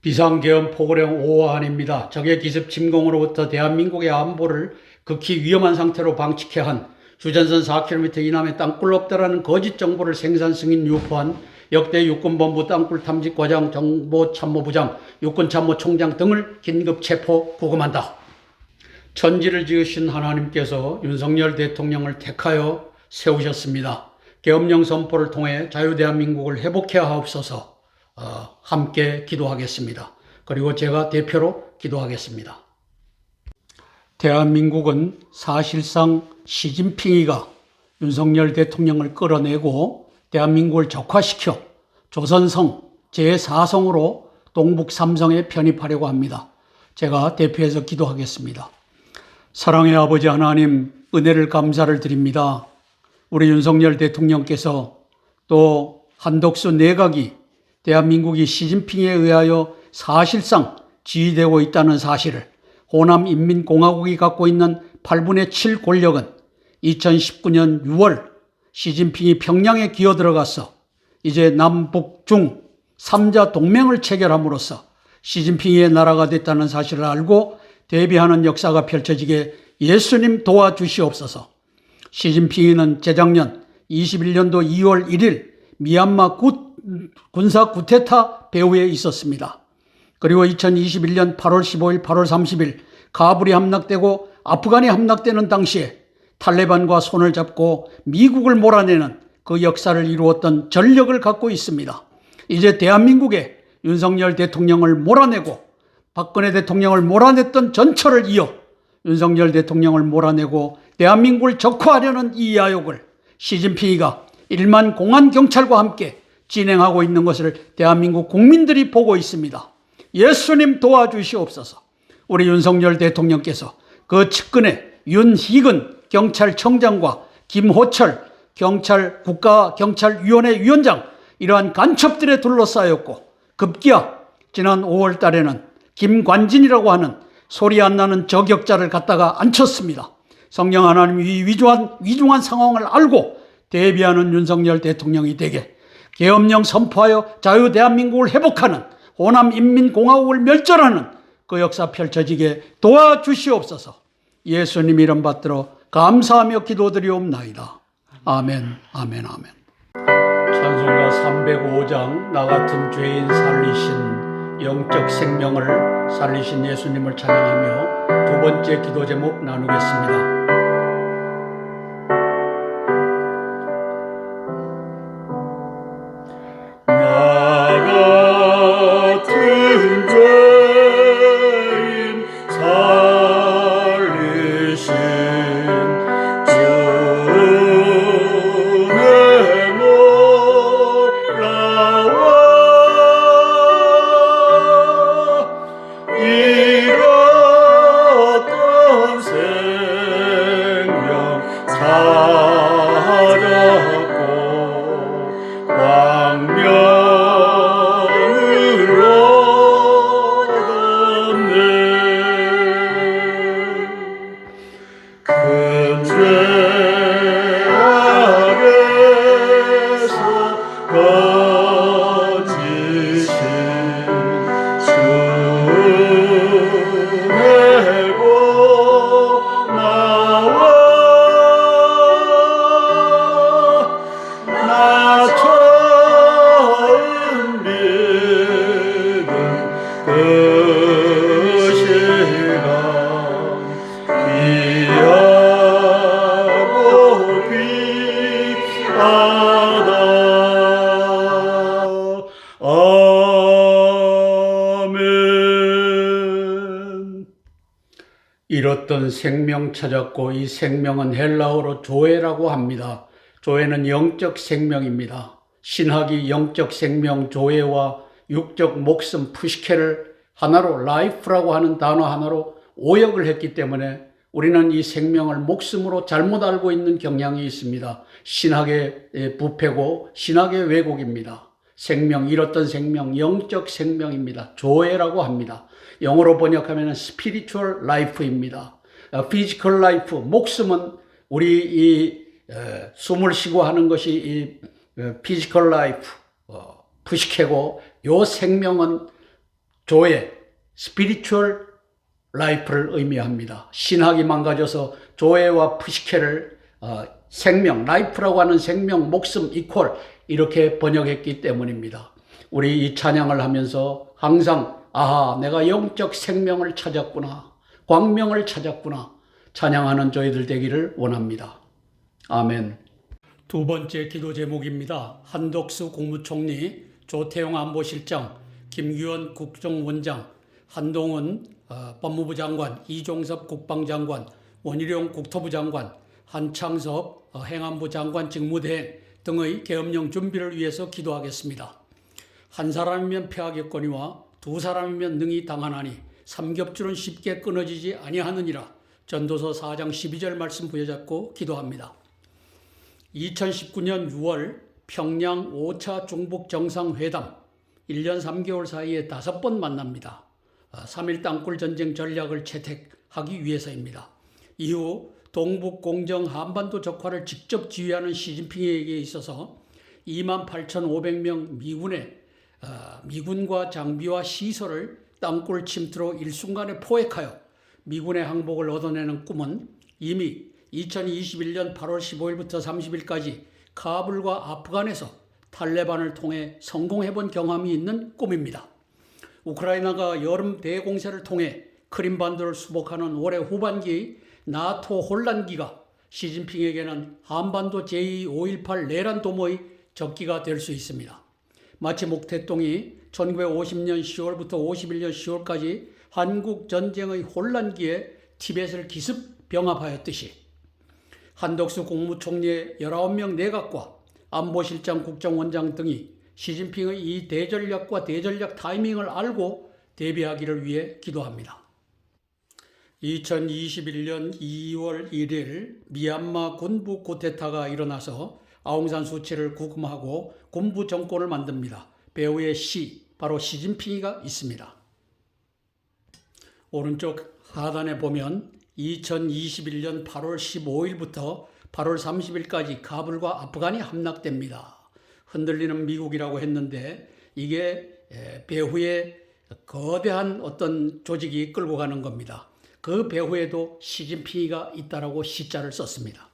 비상계엄 포고령 5호안입니다. 적의 기습 침공으로부터 대한민국의 안보를 극히 위험한 상태로 방치케 한 주전선 4km 이남에 땅굴 없다라는 거짓 정보를 생산 승인 유포한 역대 육군본부 땅굴 탐지과장 정보참모부장 육군참모총장 등을 긴급 체포 구금한다. 천지를 지으신 하나님께서 윤석열 대통령을 택하여 세우셨습니다. 계엄령 선포를 통해 자유대한민국을 회복해야 하옵소서. 함께 기도하겠습니다. 그리고 제가 대표로 기도하겠습니다. 대한민국은 사실상 시진핑이가 윤석열 대통령을 끌어내고 대한민국을 적화시켜 조선성 제4성으로 동북 3성에 편입하려고 합니다. 제가 대표해서 기도하겠습니다. 사랑의 아버지 하나님, 은혜를 감사를 드립니다. 우리 윤석열 대통령께서 또 한덕수 내각이 대한민국이 시진핑에 의하여 사실상 지휘되고 있다는 사실을, 호남인민공화국이 갖고 있는 8분의 7 권력은 2019년 6월 시진핑이 평양에 기어들어가서 이제 남북 중 3자 동맹을 체결함으로써 시진핑의 나라가 됐다는 사실을 알고 대비하는 역사가 펼쳐지게 예수님 도와주시옵소서. 시진핑이는 재작년 21년도 2월 1일 미얀마 군사 쿠데타 배후에 있었습니다. 그리고 2021년 8월 15일, 8월 30일 카불이 함락되고 아프간이 함락되는 당시에 탈레반과 손을 잡고 미국을 몰아내는 그 역사를 이루었던 전력을 갖고 있습니다. 이제 대한민국에 윤석열 대통령을 몰아내고 박근혜 대통령을 몰아냈던 전철을 이어 윤석열 대통령을 몰아내고 대한민국을 적화하려는 이 야욕을 시진핑이가 1만 공안 경찰과 함께 진행하고 있는 것을 대한민국 국민들이 보고 있습니다. 예수님 도와주시옵소서. 우리 윤석열 대통령께서 그 측근의 윤희근 경찰청장과 김호철 국가경찰위원회 위원장, 이러한 간첩들에 둘러싸였고 급기야 지난 5월 달에는 김관진이라고 하는 소리 안 나는 저격자를 갖다가 앉혔습니다. 성령 하나님이 이 위중한 상황을 알고 대비하는 윤석열 대통령이 되게 계엄령 선포하여 자유 대한민국을 회복하는, 호남인민공화국을 멸절하는 그 역사 펼쳐지게 도와주시옵소서. 예수님 이름 받들어 감사하며 기도드리옵나이다. 아멘, 아멘, 아멘. 찬송가 305장 나 같은 죄인 살리신 영적 생명을 살리신 예수님을 찬양하며 두 번째 기도 제목 나누겠습니다. 잃었던 생명 찾았고 이 생명은 헬라어로 조에라고 합니다. 조에는 영적 생명입니다. 신학이 영적 생명 조에와 육적 목숨 푸시케를 하나로 라이프라고 하는 단어 하나로 오역을 했기 때문에 우리는 이 생명을 목숨으로 잘못 알고 있는 경향이 있습니다. 신학의 부패고 신학의 왜곡입니다. 생명, 잃었던 생명, 영적 생명입니다. 조에라고 합니다. 영어로 번역하면 spiritual life입니다. physical life, 목숨은 우리 이 숨을 쉬고 하는 것이 이 physical life, 푸시케고, 요 생명은 조에, spiritual life를 의미합니다. 신학이 망가져서 조에와 푸시케를 생명, life라고 하는 생명, 목숨, 이퀄 이렇게 번역했기 때문입니다. 우리 이 찬양을 하면서 항상 아하, 내가 영적 생명을 찾았구나, 광명을 찾았구나 찬양하는 저희들 되기를 원합니다. 아멘. 두 번째 기도 제목입니다. 한덕수 국무총리 조태용 안보실장, 김규현 국정원장, 한동훈 법무부 장관, 이종섭 국방장관, 원희룡 국토부 장관, 한창섭 행안부 장관 직무대행 등의 계엄령 준비를 위해서 기도하겠습니다. 한 사람이면 패하겠거니와 두 사람이면 능히 당하나니 삼겹줄은 쉽게 끊어지지 아니하느니라. 전도서 4장 12절 말씀 부여잡고 기도합니다. 2019년 6월 평양 5차 중북 정상회담 1년 3개월 사이에 5번 만납니다. 3.1 땅굴 전쟁 전략을 채택하기 위해서입니다. 이후 동북 공정 한반도 적화를 직접 지휘하는 시진핑에게 있어서 28,500명 미군과 장비와 시설을 땅굴 침투로 일순간에 포획하여 미군의 항복을 얻어내는 꿈은 이미 2021년 8월 15일부터 30일까지 카불과 아프간에서 탈레반을 통해 성공해본 경험이 있는 꿈입니다. 우크라이나가 여름 대공세를 통해 크림반도를 수복하는 올해 후반기 나토 혼란기가 시진핑에게는 한반도 제2 5.18 내란 도모의 적기가 될 수 있습니다. 마치 목태동이 1950년 10월부터 51년 10월까지 한국 전쟁의 혼란기에 티벳을 기습 병합하였듯이 한덕수 국무총리의 19명 내각과 안보실장 국정원장 등이 시진핑의 이 대전략과 대전략 타이밍을 알고 대비하기를 위해 기도합니다. 2021년 2월 1일 미얀마 군부 쿠데타가 일어나서 아웅산 수치를 구금하고 군부 정권을 만듭니다. 배후의 바로 시진핑이가 있습니다. 오른쪽 하단에 보면 2021년 8월 15일부터 8월 30일까지 카불과 아프간이 함락됩니다. 흔들리는 미국이라고 했는데 이게 배후에 거대한 어떤 조직이 끌고 가는 겁니다. 그 배후에도 시진핑이가 있다라고 시자를 썼습니다.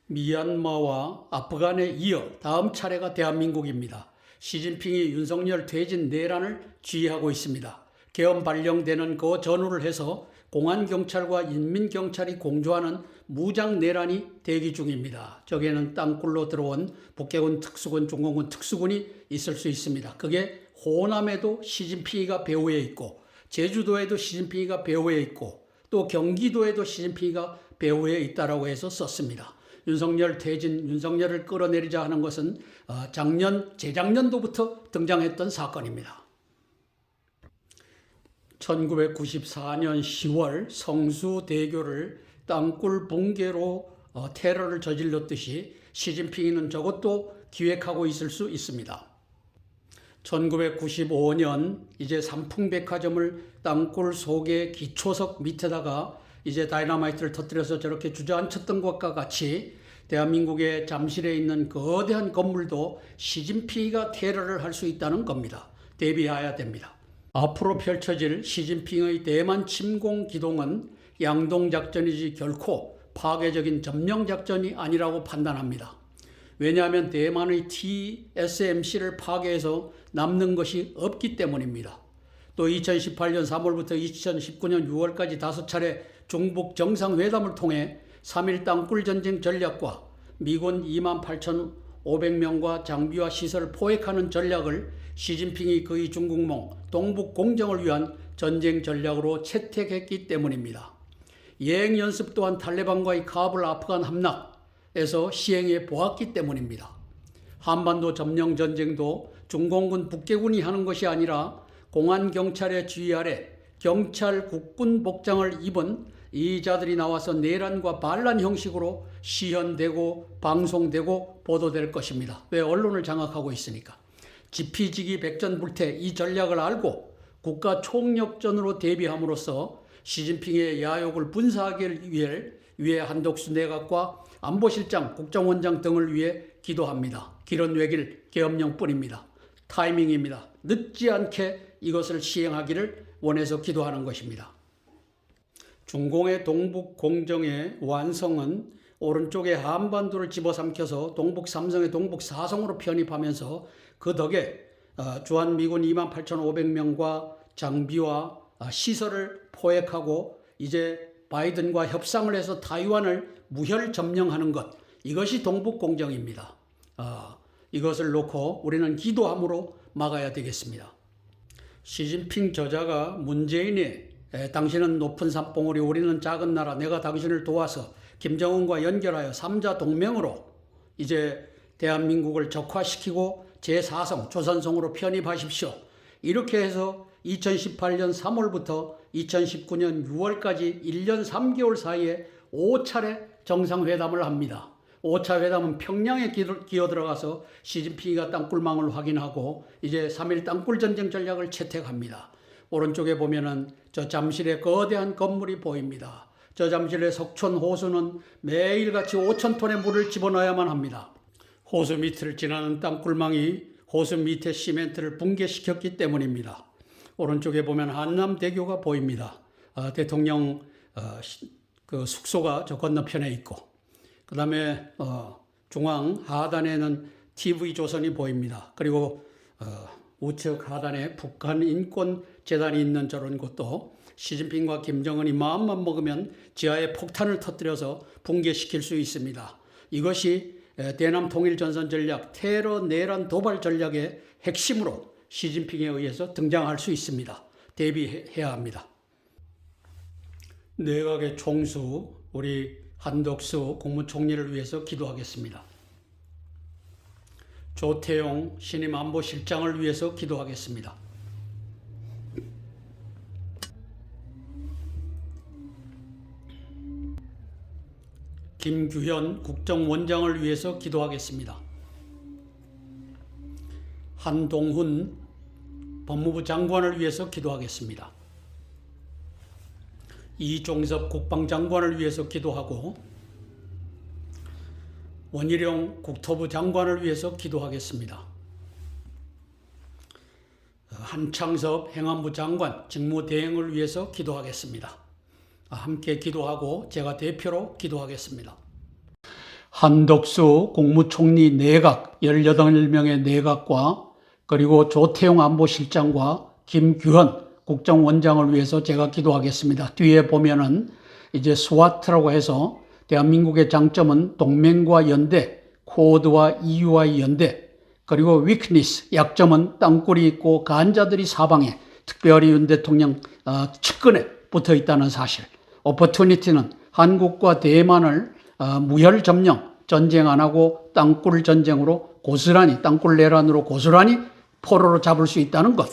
미얀마와 아프간에 이어 다음 차례가 대한민국입니다. 시진핑이 윤석열 퇴진 내란을 지휘하고 있습니다. 계엄 발령되는 그 전후를 해서 공안경찰과 인민경찰이 공조하는 무장 내란이 대기 중입니다. 저기에는 땅굴로 들어온 북해군 특수군, 중공군 특수군이 있을 수 있습니다. 그게 호남에도 시진핑이가 배후에 있고 제주도에도 시진핑이가 배후에 있고 또 경기도에도 시진핑이가 배후에 있다라고 해서 썼습니다. 윤석열 퇴진, 윤석열을 끌어내리자 하는 것은 재작년도부터 등장했던 사건입니다. 1994년 10월 성수대교를 땅굴 붕괴로 테러를 저질렀듯이 시진핑이는 저것도 기획하고 있을 수 있습니다. 1995년 이제 삼풍백화점을 땅굴 속의 기초석 밑에다가 이제 다이너마이트를 터뜨려서 저렇게 주저앉혔던 것과 같이 대한민국의 잠실에 있는 거대한 건물도 시진핑이가 테러를 할 수 있다는 겁니다. 대비해야 됩니다. 앞으로 펼쳐질 시진핑의 대만 침공 기동은 양동작전이지 결코 파괴적인 점령작전이 아니라고 판단합니다. 왜냐하면 대만의 TSMC를 파괴해서 남는 것이 없기 때문입니다. 또 2018년 3월부터 2019년 6월까지 5차례 중북 정상회담을 통해 3.1 땅굴 전쟁 전략과 미군 28,500명과 장비와 시설을 포획하는 전략을 시진핑이 그의 중국몽 동북 공정을 위한 전쟁 전략으로 채택했기 때문입니다. 예행 연습 또한 탈레반과의 카불 아프간 함락에서 시행해 보았기 때문입니다. 한반도 점령 전쟁도 중공군 북계군이 하는 것이 아니라 공안경찰의 지휘 아래 경찰 국군 복장을 입은 이자들이 나와서 내란과 반란 형식으로 시연되고 방송되고 보도될 것입니다. 왜? 언론을 장악하고 있으니까. 지피지기 백전불태 이 전략을 알고 국가 총력전으로 대비함으로써 시진핑의 야욕을 분사하기 위해 한덕수 내각과 안보실장, 국정원장 등을 위해 기도합니다. 길은 외길 계엄령뿐입니다. 타이밍입니다. 늦지 않게 이것을 시행하기를 원해서 기도하는 것입니다. 중공의 동북 공정의 완성은 오른쪽에 한반도를 집어삼켜서 동북 3성의 동북 4성으로 편입하면서 그 덕에 주한미군 28,500명과 장비와 시설을 포획하고 이제 바이든과 협상을 해서 타이완을 무혈 점령하는 것, 이것이 동북 공정입니다. 이것을 놓고 우리는 기도함으로 막아야 되겠습니다. 시진핑 저자가 문재인이 당신은 높은 산봉우리 우리는 작은 나라 내가 당신을 도와서 김정은과 연결하여 3자 동맹으로 이제 대한민국을 적화시키고 제4성 조선성으로 편입하십시오. 이렇게 해서 2018년 3월부터 2019년 6월까지 1년 3개월 사이에 5차례 정상회담을 합니다. 5차 회담은 평양에 기어 들어가서 시진핑이가 땅굴망을 확인하고 이제 3.1 땅굴 전쟁 전략을 채택합니다. 오른쪽에 보면은 저 잠실의 거대한 건물이 보입니다. 저 잠실의 석촌 호수는 매일같이 5,000톤의 물을 집어넣어야만 합니다. 호수 밑을 지나는 땅굴망이 호수 밑에 시멘트를 붕괴시켰기 때문입니다. 오른쪽에 보면 한남대교가 보입니다. 대통령 그 숙소가 저 건너편에 있고, 그 다음에 중앙 하단에는 TV조선이 보입니다. 그리고 우측 하단에 북한인권재단이 있는 저런 곳도 시진핑과 김정은이 마음만 먹으면 지하에 폭탄을 터뜨려서 붕괴시킬 수 있습니다. 이것이 대남 통일전선 전략, 테러, 내란, 도발 전략의 핵심으로 시진핑에 의해서 등장할 수 있습니다. 대비해야 합니다. 내각의 총수, 우리 한덕수 국무총리를 위해서 기도하겠습니다. 조태용 신임 안보실장을 위해서 기도하겠습니다. 김규현 국정원장을 위해서 기도하겠습니다. 한동훈 법무부 장관을 위해서 기도하겠습니다. 이종섭 국방장관을 위해서 기도하고 원희룡 국토부 장관을 위해서 기도하겠습니다. 한창섭 행안부 장관 직무대행을 위해서 기도하겠습니다. 함께 기도하고 제가 대표로 기도하겠습니다. 한덕수 국무총리 내각 18명의 내각과 그리고 조태용 안보실장과 김규현 국정원장을 위해서 제가 기도하겠습니다. 뒤에 보면은 이제 스와트라고 해서 대한민국의 장점은 동맹과 연대, 코드와 EU와의 연대, 그리고 위크니스, 약점은 땅굴이 있고 간자들이 사방에 특별히 윤 대통령 측근에 붙어 있다는 사실. 오퍼튜니티는 한국과 대만을 무혈 점령, 전쟁 안 하고 땅굴 전쟁으로 고스란히, 땅굴 내란으로 고스란히 포로로 잡을 수 있다는 것.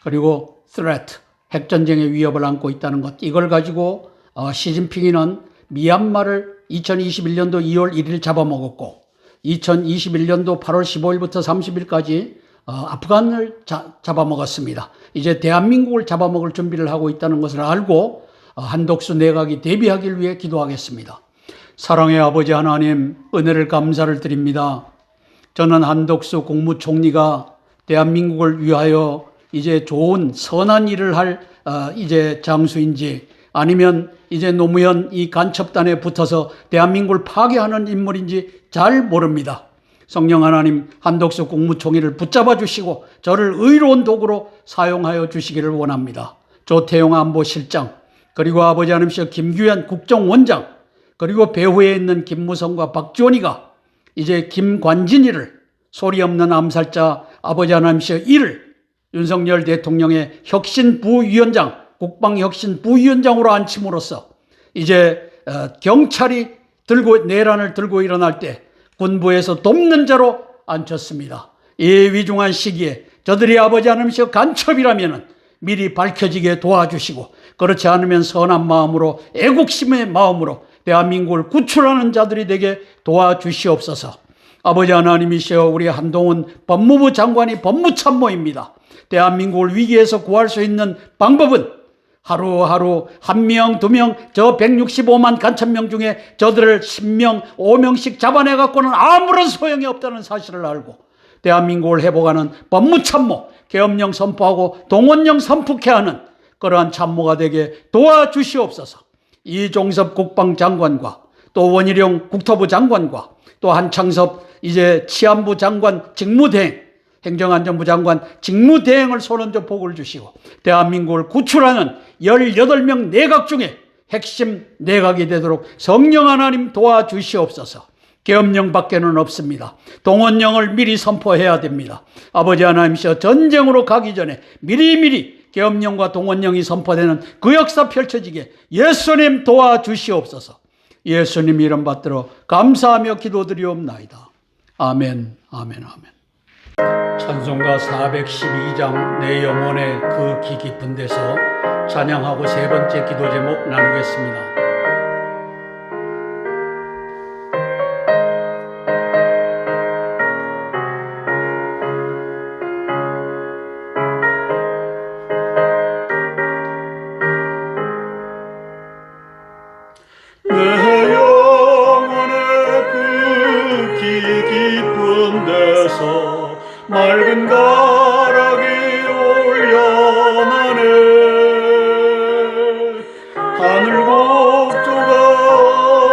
그리고 threat, 핵전쟁의 위협을 안고 있다는 것. 이걸 가지고 시진핑이는 미얀마를 2021년도 2월 1일 잡아먹었고 2021년도 8월 15일부터 30일까지 아프간을 잡아먹었습니다. 이제 대한민국을 잡아먹을 준비를 하고 있다는 것을 알고 한덕수 내각이 대비하길 위해 기도하겠습니다. 사랑의 아버지 하나님, 은혜를 감사를 드립니다. 저는 한덕수 국무총리가 대한민국을 위하여 이제 좋은 선한 일을 할 이제 장수인지 아니면 이제 노무현 이 간첩단에 붙어서 대한민국을 파괴하는 인물인지 잘 모릅니다. 성령 하나님, 한덕수 국무총리를 붙잡아 주시고 저를 의로운 도구로 사용하여 주시기를 원합니다. 조태용 안보실장, 그리고 아버지 하나님께서 김규현 국정원장, 그리고 배후에 있는 김무성과 박지원이가 이제 김관진이를 소리 없는 암살자 아버지 하나님께서 이를 윤석열 대통령의 혁신부위원장, 국방혁신부위원장으로 앉힘으로써 이제 경찰이 내란을 들고 일어날 때 군부에서 돕는 자로 앉혔습니다. 이 위중한 시기에 저들이 아버지 하나님께서 간첩이라면 미리 밝혀지게 도와주시고 그렇지 않으면 선한 마음으로 애국심의 마음으로 대한민국을 구출하는 자들이 되게 도와주시옵소서. 아버지 하나님이시여, 우리 한동훈 법무부 장관이 법무참모입니다. 대한민국을 위기에서 구할 수 있는 방법은 하루하루 1명, 2명, 저 165만 간천명 중에 저들을 10명, 5명씩 잡아내갖고는 아무런 소용이 없다는 사실을 알고 대한민국을 회복하는 법무참모, 계엄령 선포하고 동원령 선포케 하는 그러한 참모가 되게 도와주시옵소서. 이종섭 국방장관과 또 원희룡 국토부 장관과 또 한창섭 이제 치안부 장관 직무대행, 행정안전부 장관 직무대행을 손얹어 복을 주시고 대한민국을 구출하는 18명 내각 중에 핵심 내각이 되도록 성령 하나님 도와주시옵소서. 계엄령밖에는 없습니다. 동원령을 미리 선포해야 됩니다. 아버지 하나님이시여, 전쟁으로 가기 전에 미리미리 계엄령과 동원령이 선포되는 그 역사 펼쳐지게 예수님 도와주시옵소서. 예수님 이름 받들어 감사하며 기도드리옵나이다. 아멘, 아멘, 아멘. 찬송가 412장 내 영혼의 그 기 깊은 데서 찬양하고 세 번째 기도 제목 나누겠습니다. 내 영혼의 그 기 깊은 데서 맑은 가락이 올려나네. 하늘 곡조가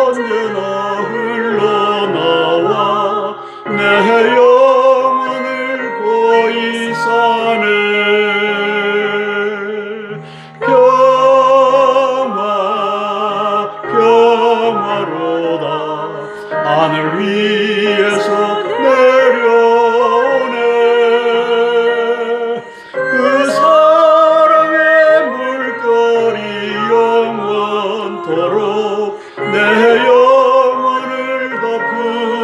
언제나 흘러나와 내 영혼을 거의 사네. 평화로다 하늘 위에서 내려오네. 그 사랑의 물결이 영원토록 내 영혼을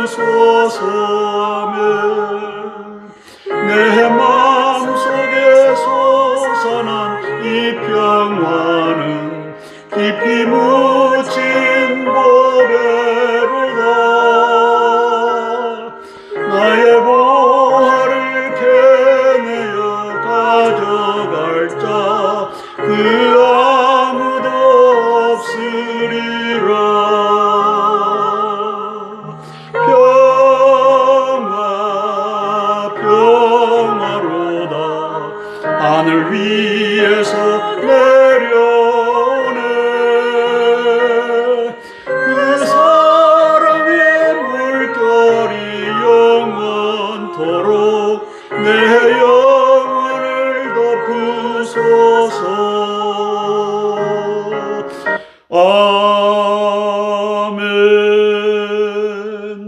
덮으소서며 내 마음속에 솟아난 이 평화는 깊이 묻힌 보배로다. 나의 보화를 캐내어 가져갈 자 그 아무도 없으리라. 평화로다 하늘 위에서 내려오네. 그 사랑의 물결이 영원토록 내 영혼을 덮으소서. 아멘.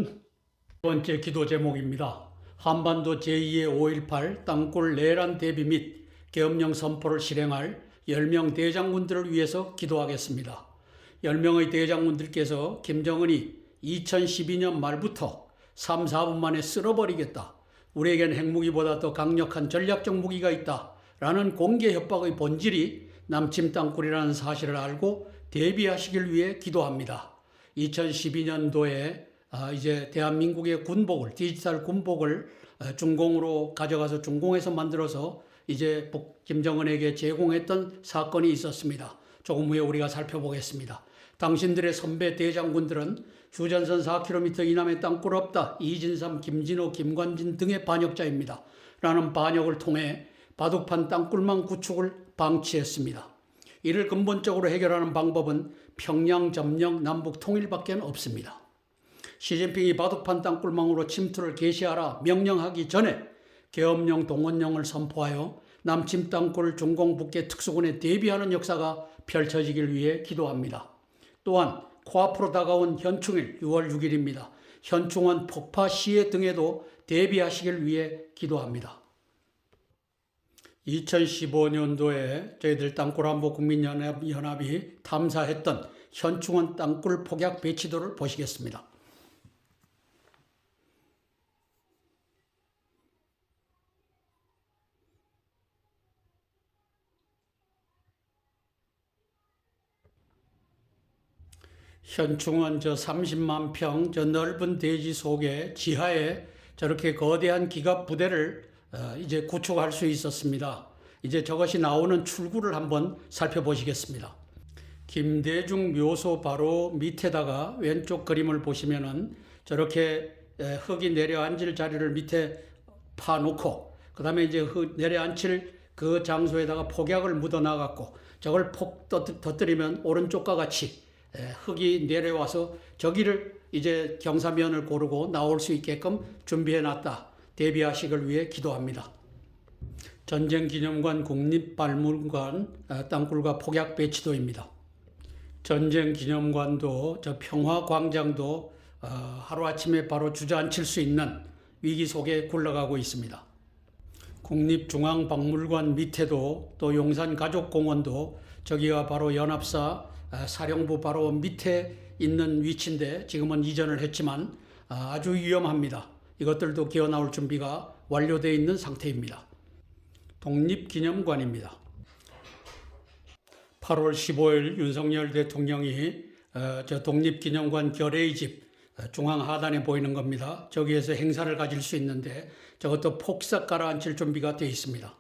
두 번째 기도 제목입니다. 한반도 제2의 5.18 땅굴 내란 대비 및 계엄령 선포를 실행할 10명 대장군들을 위해서 기도하겠습니다. 10명의 대장군들께서 김정은이 2012년 말부터 3, 4분 만에 쓸어버리겠다, 우리에겐 핵무기보다 더 강력한 전략적 무기가 있다 라는 공개 협박의 본질이 남침 땅굴이라는 사실을 알고 대비하시길 위해 기도합니다. 2012년도에 이제 대한민국의 군복을, 디지털 군복을 중공으로 가져가서 중공에서 만들어서 이제 김정은에게 제공했던 사건이 있었습니다. 조금 후에 우리가 살펴보겠습니다. 당신들의 선배 대장군들은 휴전선 4km 이남에 땅굴 없다, 이진삼, 김진호, 김관진 등의 반역자입니다 라는 반역을 통해 바둑판 땅굴망 구축을 방치했습니다. 이를 근본적으로 해결하는 방법은 평양 점령, 남북 통일밖에 없습니다. 시진핑이 바둑판 땅굴망으로 침투를 개시하라 명령하기 전에 계엄령, 동원령을 선포하여 남침 땅굴 중공 북계 특수군에 대비하는 역사가 펼쳐지길 위해 기도합니다. 또한 코앞으로 다가온 현충일 6월 6일입니다. 현충원 폭파 시해 등에도 대비하시길 위해 기도합니다. 2015년도에 저희들 땅굴안보 국민연합이 탐사했던 현충원 땅굴 폭약 배치도를 보시겠습니다. 현충원 30만 평 넓은 대지 속에 지하에 저렇게 거대한 기갑 부대를 이제 구축할 수 있었습니다. 이제 저것이 나오는 출구를 한번 살펴보시겠습니다. 김대중 묘소 바로 밑에다가 왼쪽 그림을 보시면은 저렇게 흙이 내려앉을 자리를 밑에 파놓고 그 다음에 이제 내려앉힐 그 장소에다가 폭약을 묻어놔갖고 저걸 폭 터뜨리면 오른쪽과 같이 흙이 내려와서 저기를 이제 경사면을 고르고 나올 수 있게끔 준비해놨다, 대비하시길 위해 기도합니다. 전쟁기념관, 국립박물관 땅굴과 폭약 배치도입니다. 전쟁기념관도 저 평화광장도 하루아침에 바로 주저앉힐 수 있는 위기 속에 굴러가고 있습니다. 국립중앙박물관 밑에도 또 용산가족공원도 저기가 바로 연합사 사령부 바로 밑에 있는 위치인데 지금은 이전을 했지만 아주 위험합니다. 이것들도 기어 나올 준비가 완료되어 있는 상태입니다. 독립기념관입니다. 8월 15일 윤석열 대통령이 저 독립기념관 결의집 중앙 하단에 보이는 겁니다. 저기에서 행사를 가질 수 있는데 저것도 폭삭 가라앉힐 준비가 되어 있습니다.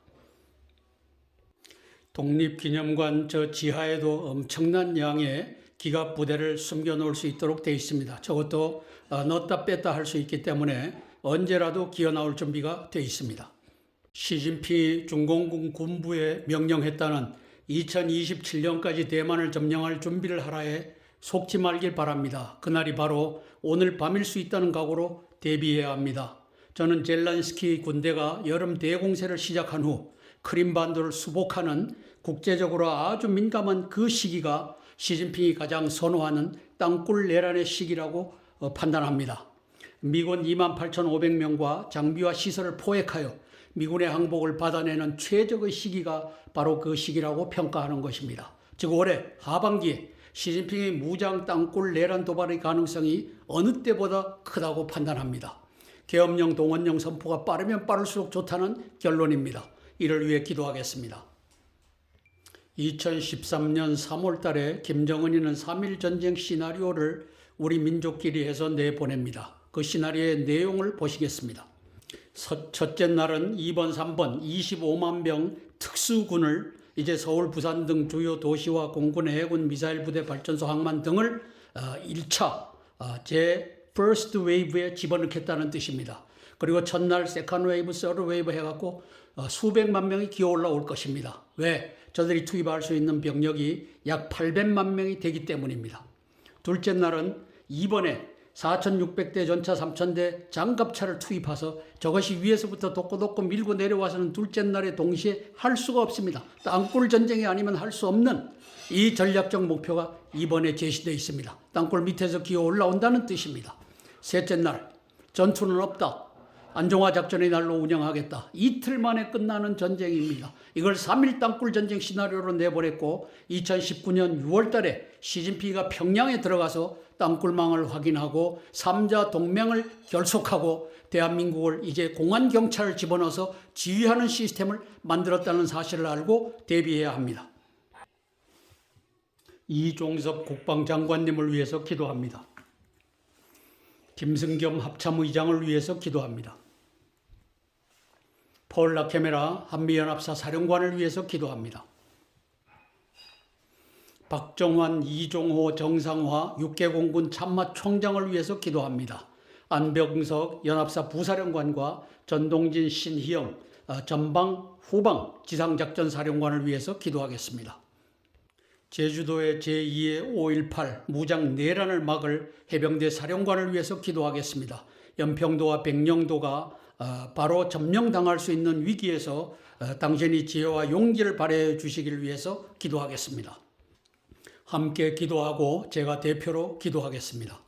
독립기념관 저 지하에도 엄청난 양의 기갑 부대를 숨겨 놓을 수 있도록 되어 있습니다. 저것도 넣었다 뺐다 할 수 있기 때문에 언제라도 기어 나올 준비가 되어 있습니다. 시진핑이 중공군 군부에 명령했다는 2027년까지 대만을 점령할 준비를 하라에 속지 말길 바랍니다. 그날이 바로 오늘 밤일 수 있다는 각오로 대비해야 합니다. 저는 젤란스키 군대가 여름 대공세를 시작한 후 크림반도를 수복하는 국제적으로 아주 민감한 그 시기가 시진핑이 가장 선호하는 땅굴 내란의 시기라고 판단합니다. 미군 28,500명과 장비와 시설을 포획하여 미군의 항복을 받아내는 최적의 시기가 바로 그 시기라고 평가하는 것입니다. 즉 올해 하반기에 시진핑의 무장 땅굴 내란 도발의 가능성이 어느 때보다 크다고 판단합니다. 계엄령 동원령 선포가 빠르면 빠를수록 좋다는 결론입니다. 이를 위해 기도하겠습니다. 2013년 3월 달에 김정은이는 3.1 전쟁 시나리오를 우리 민족끼리 해서 내보냅니다. 그 시나리오의 내용을 보시겠습니다. 첫째 날은 2번, 3번 25만 명 특수군을 이제 서울, 부산 등 주요 도시와 공군, 해군, 미사일 부대, 발전소, 항만 등을 1차 제 first wave에 집어넣겠다는 뜻입니다. 그리고 첫날 second wave, third wave 해갖고 수백만 명이 기어 올라올 것입니다. 왜? 저들이 투입할 수 있는 병력이 약 800만 명이 되기 때문입니다. 둘째 날은 이번에 4,600대 전차 3,000대 장갑차를 투입해서 저것이 위에서부터 돕고 밀고 내려와서는 둘째 날에 동시에 할 수가 없습니다. 땅굴 전쟁이 아니면 할 수 없는 이 전략적 목표가 이번에 제시되어 있습니다. 땅굴 밑에서 기어 올라온다는 뜻입니다. 셋째 날, 전투는 없다. 안종화 작전의 날로 운영하겠다. 이틀 만에 끝나는 전쟁입니다. 이걸 3.1 땅굴 전쟁 시나리오로 내보냈고 2019년 6월 달에 시진핑이가 평양에 들어가서 땅굴망을 확인하고 3자 동맹을 결속하고 대한민국을 이제 공안경찰을 집어넣어서 지휘하는 시스템을 만들었다는 사실을 알고 대비해야 합니다. 이종섭 국방장관님을 위해서 기도합니다. 김승겸 합참의장을 위해서 기도합니다. 폴 라케메라 한미연합사 사령관을 위해서 기도합니다. 박정환, 이종호, 정상화 6개 공군 참모총장을 위해서 기도합니다. 안병석 연합사 부사령관과 전동진, 신희영 전방, 후방 지상작전사령관을 위해서 기도하겠습니다. 제주도의 제2의 5.18 무장 내란을 막을 해병대 사령관을 위해서 기도하겠습니다. 연평도와 백령도가 바로 점령당할 수 있는 위기에서 당신이 지혜와 용기를 발휘해 주시기를 위해서 기도하겠습니다. 함께 기도하고 제가 대표로 기도하겠습니다.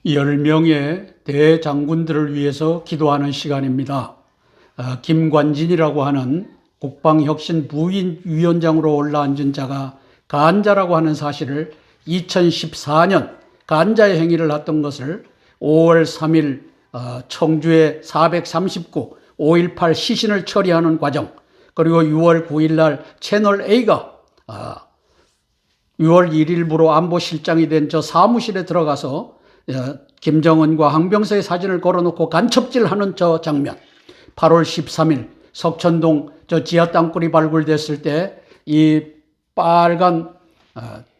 10명의 대장군들을 위해서 기도하는 시간입니다. 김관진이라고 하는 국방혁신 부위원장으로 올라앉은 자가 간자라고 하는 사실을 2014년 간자의 행위를 했던 것을 5월 3일 청주의 439 5.18 시신을 처리하는 과정, 그리고 6월 9일 날 채널A가 6월 1일부로 안보실장이 된 저 사무실에 들어가서 김정은과 황병서의 사진을 걸어놓고 간첩질하는 저 장면, 8월 13일 석천동 저 지하 땅굴이 발굴됐을 때 이 빨간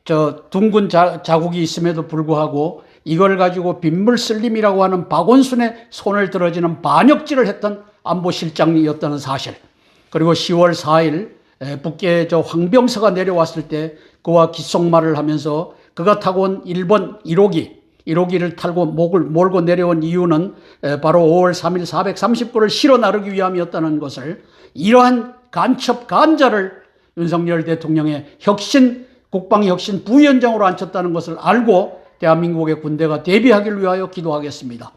저 둥근 자국이 있음에도 불구하고 이걸 가지고 빗물슬림이라고 하는 박원순의 손을 들어지는 반역질을 했던 안보실장이었다는 사실, 그리고 10월 4일 북계에 저 황병서가 내려왔을 때 그와 귓속말을 하면서 그가 타고 온 1번 1호기를 타고 몰고 내려온 이유는 바로 5월 3일 439를 실어 나르기 위함이었다는 것을, 이러한 간첩 간자를 윤석열 대통령의 국방혁신 부위원장으로 앉혔다는 것을 알고 대한민국의 군대가 대비하기를 위하여 기도하겠습니다.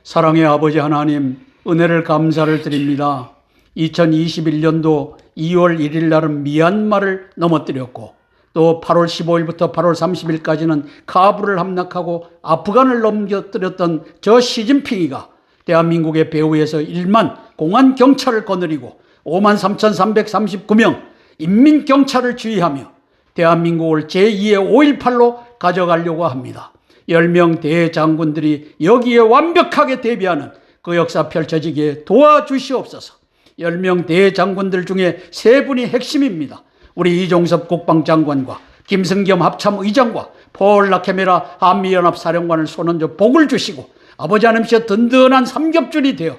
사랑의 아버지 하나님, 은혜를 감사를 드립니다. 2021년도 2월 1일 날은 미얀마를 넘어뜨렸고 또 8월 15일부터 8월 30일까지는 카불을 함락하고 아프간을 넘겨뜨렸던 저 시진핑이가 대한민국의 배후에서 1만 공안 경찰을 거느리고 53,339명 인민경찰을 지휘하며 대한민국을 제2의 5.18로 가져가려고 합니다. 10명 대장군들이 여기에 완벽하게 대비하는 그 역사 펼쳐지기에 도와주시옵소서. 10명 대장군들 중에 3분이 핵심입니다. 우리 이종섭 국방장관과 김승겸 합참의장과 폴 라케메라 한미연합사령관을 손얹어 복을 주시고 아버지 하나님께서 든든한 삼겹줄이 되어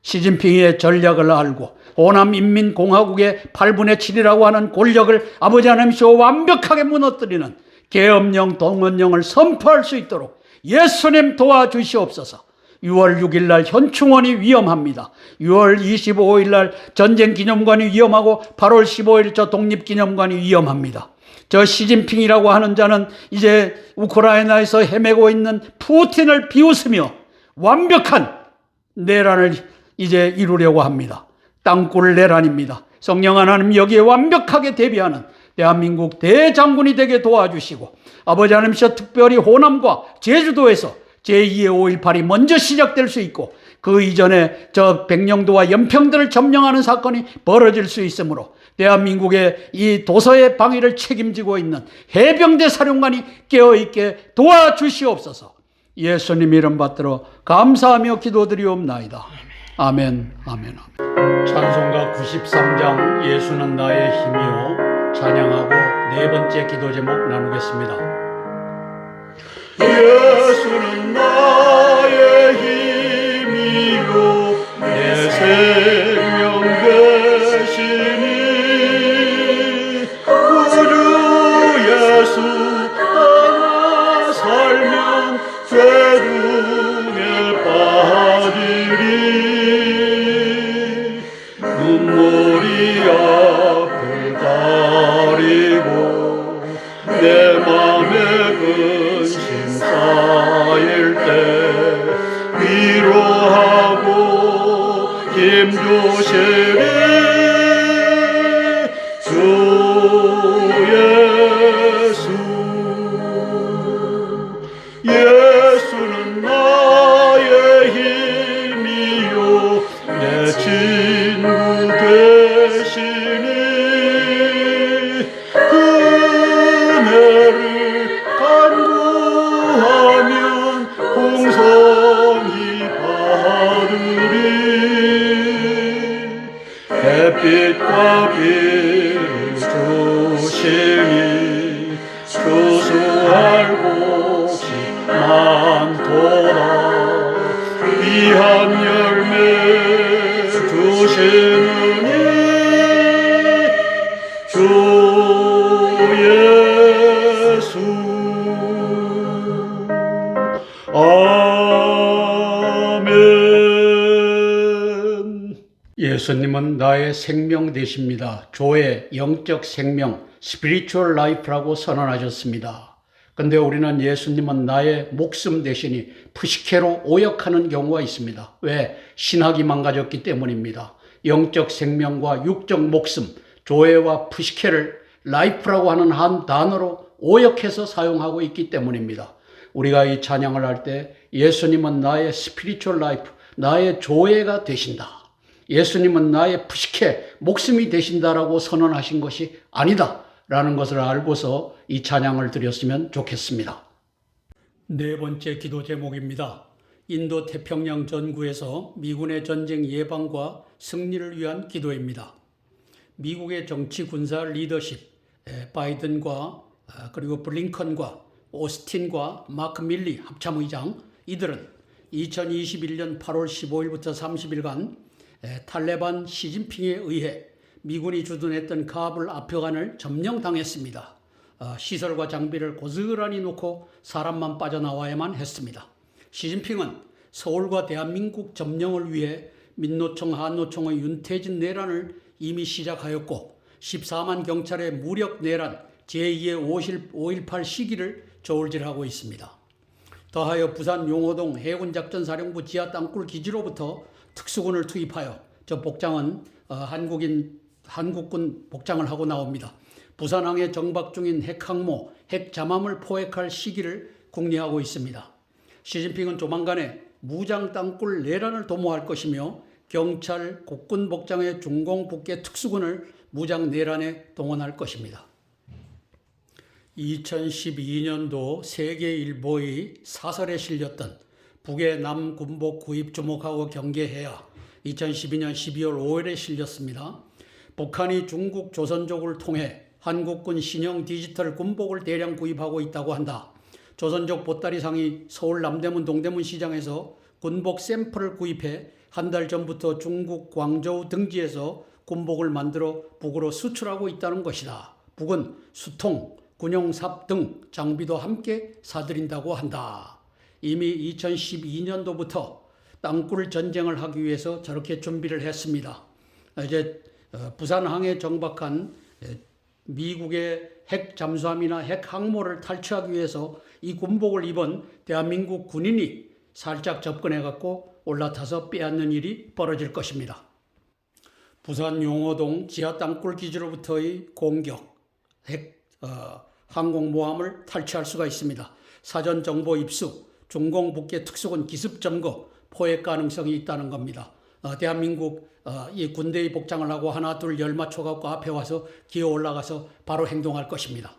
시진핑의 전략을 알고 호남인민공화국의 8분의 7이라고 하는 권력을 아버지 하나님께서 완벽하게 무너뜨리는 계엄령 동원령을 선포할 수 있도록 예수님 도와주시옵소서. 6월 6일 날 현충원이 위험합니다. 6월 25일 날 전쟁기념관이 위험하고 8월 15일 저 독립기념관이 위험합니다. 저 시진핑이라고 하는 자는 이제 우크라이나에서 헤매고 있는 푸틴을 비웃으며 완벽한 내란을 이제 이루려고 합니다. 땅굴 내란입니다. 성령 하나님 여기에 완벽하게 대비하는 대한민국 대장군이 되게 도와주시고 아버지 하나님께서 특별히 호남과 제주도에서 제2의 5.18이 먼저 시작될 수 있고 그 이전에 저 백령도와 연평도를 점령하는 사건이 벌어질 수 있으므로 대한민국의 이 도서의 방위를 책임지고 있는 해병대 사령관이 깨어있게 도와주시옵소서. 예수님 이름 받들어 감사하며 기도드리옵나이다. 아멘, 아멘, 아멘. 찬송가 93장 예수는 나의 힘이요 찬양하고 네 번째 기도 제목 나누겠습니다. 예수는 나의 힘이요 내 생명 되시니 구주 예수 하나 살면 죄 중에 빠지리 눈물이 앞을 가리고 내 맘에 근심 쌓일 때 위로하고 힘주시리 주 예수. 예수는 나의 힘이요 내 친구 되시니 그네를 간구하면 풍성히 받으리 햇빛과 비를 주시니 추수할 곳이 많도다 귀한 열매 주시느니 주 예수. 아멘. 예수님은 나의 생명 되십니다. 조의 영적 생명, 스피리추얼 라이프라고 선언하셨습니다. 근데 우리는 예수님은 나의 목숨 되시니 푸시케로 오역하는 경우가 있습니다. 왜? 신학이 망가졌기 때문입니다. 영적 생명과 육적 목숨, 조회와 푸시케를 라이프라고 하는 한 단어로 오역해서 사용하고 있기 때문입니다. 우리가 이 찬양을 할 때 예수님은 나의 스피리추얼 라이프, 나의 조회가 되신다. 예수님은 나의 푸시케, 목숨이 되신다라고 선언하신 것이 아니다 라는 것을 알고서 이 찬양을 드렸으면 좋겠습니다. 네 번째 기도 제목입니다. 인도 태평양 전구에서 미군의 전쟁 예방과 승리를 위한 기도입니다. 미국의 정치 군사 리더십, 바이든과 그리고 블링컨과 오스틴과 마크 밀리 합참의장, 이들은 2021년 8월 15일부터 30일간 탈레반 시진핑에 의해 미군이 주둔했던 카불 아프간을 점령당했습니다. 시설과 장비를 고스란히 놓고 사람만 빠져나와야만 했습니다. 시진핑은 서울과 대한민국 점령을 위해 민노총 한노총의 윤태진 내란을 이미 시작하였고 14만 경찰의 무력 내란 제2의 5.18 시기를 저울질하고 있습니다. 더하여 부산 용호동 해군작전사령부 지하 땅굴 기지로부터 특수군을 투입하여 저 복장은 한국군 복장을 하고 나옵니다. 부산항에 정박 중인 핵항모, 핵잠함을 포획할 시기를 궁리하고 있습니다. 시진핑은 조만간에 무장 땅굴 내란을 도모할 것이며 경찰, 국군 복장의 중공 북계 특수군을 무장 내란에 동원할 것입니다. 2012년도 세계일보의 사설에 실렸던 북의 남군복 구입 주목하고 경계해야 2012년 12월 5일에 실렸습니다. 북한이 중국 조선족을 통해 한국군 신형 디지털 군복을 대량 구입하고 있다고 한다. 조선족 보따리상이 서울 남대문 동대문 시장에서 군복 샘플을 구입해 한 달 전부터 중국 광저우 등지에서 군복을 만들어 북으로 수출하고 있다는 것이다. 북은 수통, 군용삽 등 장비도 함께 사들인다고 한다. 이미 2012년도부터 땅굴 전쟁을 하기 위해서 저렇게 준비를 했습니다. 이제 부산항에 정박한 미국의 핵 잠수함이나 핵 항모를 탈취하기 위해서 이 군복을 입은 대한민국 군인이 살짝 접근해 갖고 올라타서 빼앗는 일이 벌어질 것입니다. 부산 용호동 지하 땅굴 기지로부터의 공격, 핵 항공모함을 탈취할 수가 있습니다. 사전 정보 입수, 중공 북계 특수군 기습 점거, 포획 가능성이 있다는 겁니다. 대한민국 이 군대의 복장을 하고 하나 둘 열 맞춰 갖고 앞에 와서 기어 올라가서 바로 행동할 것입니다.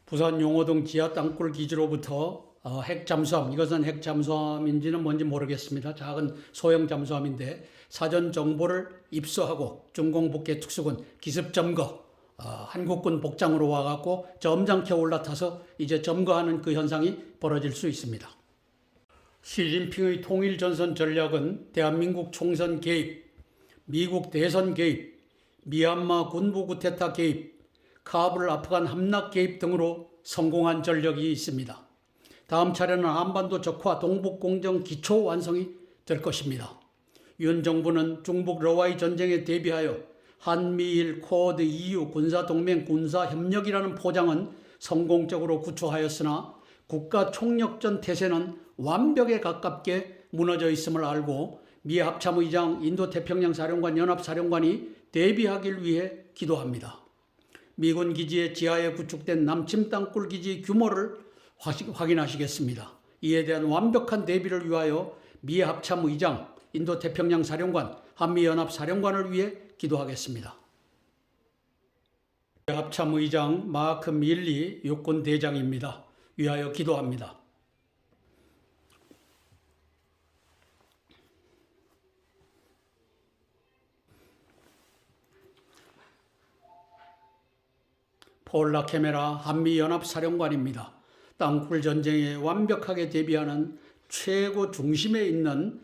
부산 용호동 지하 땅굴 기지로부터 핵 잠수함, 이것은 핵 잠수함인지는 뭔지 모르겠습니다. 작은 소형 잠수함인데 사전 정보를 입수하고 중공 북계 특수군 기습 점거, 한국군 복장으로 와갖고 점잖게 올라타서 이제 점거하는 그 현상이 벌어질 수 있습니다. 시진핑의 통일전선 전략은 대한민국 총선 개입, 미국 대선 개입, 미얀마 군부 쿠데타 개입, 카불 아프간 함락 개입 등으로 성공한 전력이 있습니다. 다음 차례는 한반도 적화 동북공정 기초 완성이 될 것입니다. 윤 정부는 중북 러와이 전쟁에 대비하여 한미일 쿼드 EU 군사동맹 군사협력이라는 포장은 성공적으로 구축하였으나 국가 총력전 태세는 완벽에 가깝게 무너져 있음을 알고 미 합참의장 인도태평양 사령관 연합사령관이 대비하길 위해 기도합니다. 미군 기지의 지하에 구축된 남침 땅굴 기지 규모를 확인하시겠습니다. 이에 대한 완벽한 대비를 위하여 미 합참의장 인도태평양 사령관 한미연합사령관을 위해 기도하겠습니다. 합참의장 마크 밀리 육군대장입니다. 위하여 기도합니다. 폴 라케메라 한미연합사령관입니다. 땅굴 전쟁에 완벽하게 대비하는 최고 중심에 있는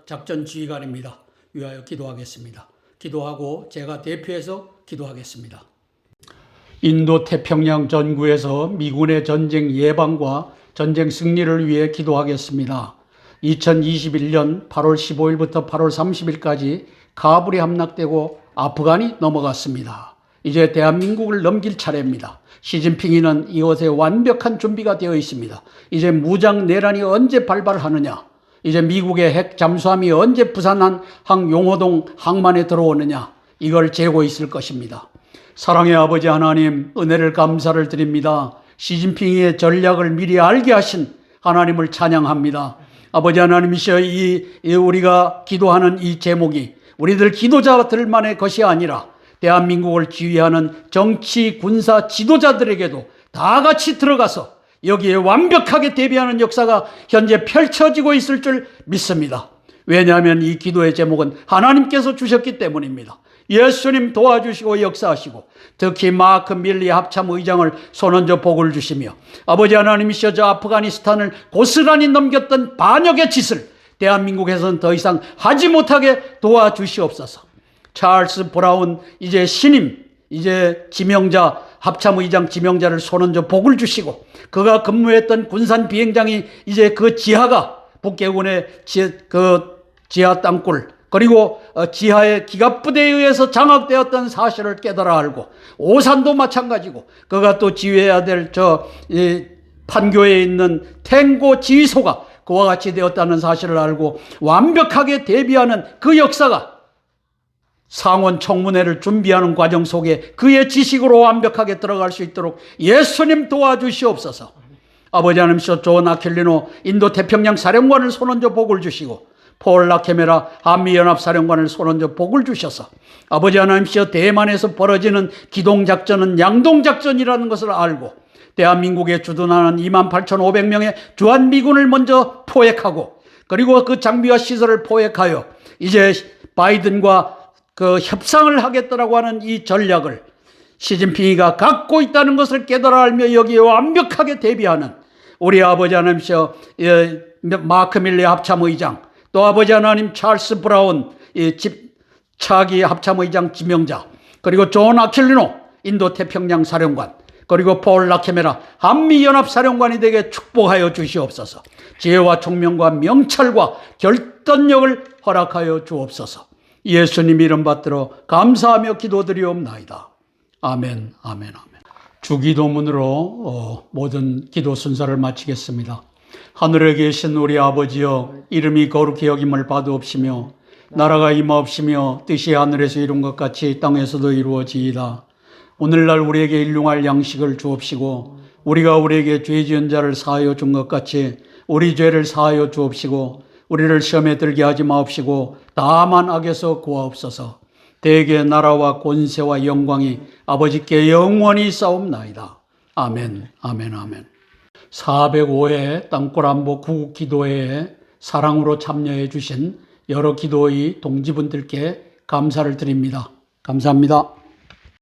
작전 지휘관입니다. 위하여 기도하겠습니다. 기도하고 제가 대표해서 기도하겠습니다. 인도 태평양 전구에서 미군의 전쟁 예방과 전쟁 승리를 위해 기도하겠습니다. 2021년 8월 15일부터 8월 30일까지 카불이 함락되고 아프간이 넘어갔습니다. 이제 대한민국을 넘길 차례입니다. 시진핑이는 이것에 완벽한 준비가 되어 있습니다. 이제 무장 내란이 언제 발발하느냐, 이제 미국의 핵 잠수함이 언제 부산항 용호동 항만에 들어오느냐, 이걸 재고 있을 것입니다. 사랑의 아버지 하나님, 은혜를 감사를 드립니다. 시진핑의 전략을 미리 알게 하신 하나님을 찬양합니다. 아버지 하나님이시여, 우리가 기도하는 이 제목이 우리들 기도자들만의 것이 아니라 대한민국을 지휘하는 정치, 군사 지도자들에게도 다 같이 들어가서 여기에 완벽하게 대비하는 역사가 현재 펼쳐지고 있을 줄 믿습니다. 왜냐하면 이 기도의 제목은 하나님께서 주셨기 때문입니다. 예수님 도와주시고 역사하시고 특히 마크 밀리 합참의장을 손얹어 복을 주시며 아버지 하나님이시여, 저 아프가니스탄을 고스란히 넘겼던 반역의 짓을 대한민국에서는 더 이상 하지 못하게 도와주시옵소서. 찰스 브라운 이제 신임, 이제 지명자, 합참의장 지명자를 손얹어 복을 주시고 그가 근무했던 군산 비행장이 이제 그 지하가 북계군의 지하 땅굴 그리고 지하의 기갑부대에 의해서 장악되었던 사실을 깨달아 알고, 오산도 마찬가지고, 그가 또 지휘해야 될 판교에 있는 탱고 지휘소가 그와 같이 되었다는 사실을 알고 완벽하게 대비하는 그 역사가 상원 청문회를 준비하는 과정 속에 그의 지식으로 완벽하게 들어갈 수 있도록 예수님 도와주시옵소서. 아버지 하나님께서 존 아킬리노 인도 태평양 사령관을 손얹어 복을 주시고, 폴 라케메라 한미연합사령관을 손얹어 복을 주셔서 아버지 하나님께서 대만에서 벌어지는 기동작전은 양동작전이라는 것을 알고 대한민국에 주둔하는 28,500명의 주한미군을 먼저 포획하고, 그리고 그 장비와 시설을 포획하여 이제 바이든과 그 협상을 하겠다라고 하는 이 전략을 시진핑이가 갖고 있다는 것을 깨달아 알며 여기에 완벽하게 대비하는 우리 아버지 하나님께서 마크 밀리 합참의장, 또 아버지 하나님 찰스 브라운 차기 합참의장 지명자, 그리고 존 아킬리노 인도 태평양 사령관, 그리고 폴 라케메라 한미연합사령관이 되게 축복하여 주시옵소서. 지혜와 총명과 명찰과 결단력을 허락하여 주옵소서. 예수님 이름 받들어 감사하며 기도드리옵나이다. 아멘, 아멘, 아멘. 주기도문으로 모든 기도 순서를 마치겠습니다. 하늘에 계신 우리 아버지여, 이름이 거룩히 여김을 받으옵시며 나라가 임하옵시며 뜻이 하늘에서 이룬 것 같이 땅에서도 이루어지이다. 오늘날 우리에게 일용할 양식을 주옵시고, 우리가 우리에게 죄 지은 자를 사하여 준 것 같이 우리 죄를 사하여 주옵시고, 우리를 시험에 들게 하지 마옵시고 다만 악에서 구하옵소서. 대개 나라와 권세와 영광이 아버지께 영원히 있사옵나이다. 아멘, 아멘, 아멘. 405회 땅굴안보 구국기도회에 사랑으로 참여해 주신 여러 기도의 동지분들께 감사를 드립니다. 감사합니다.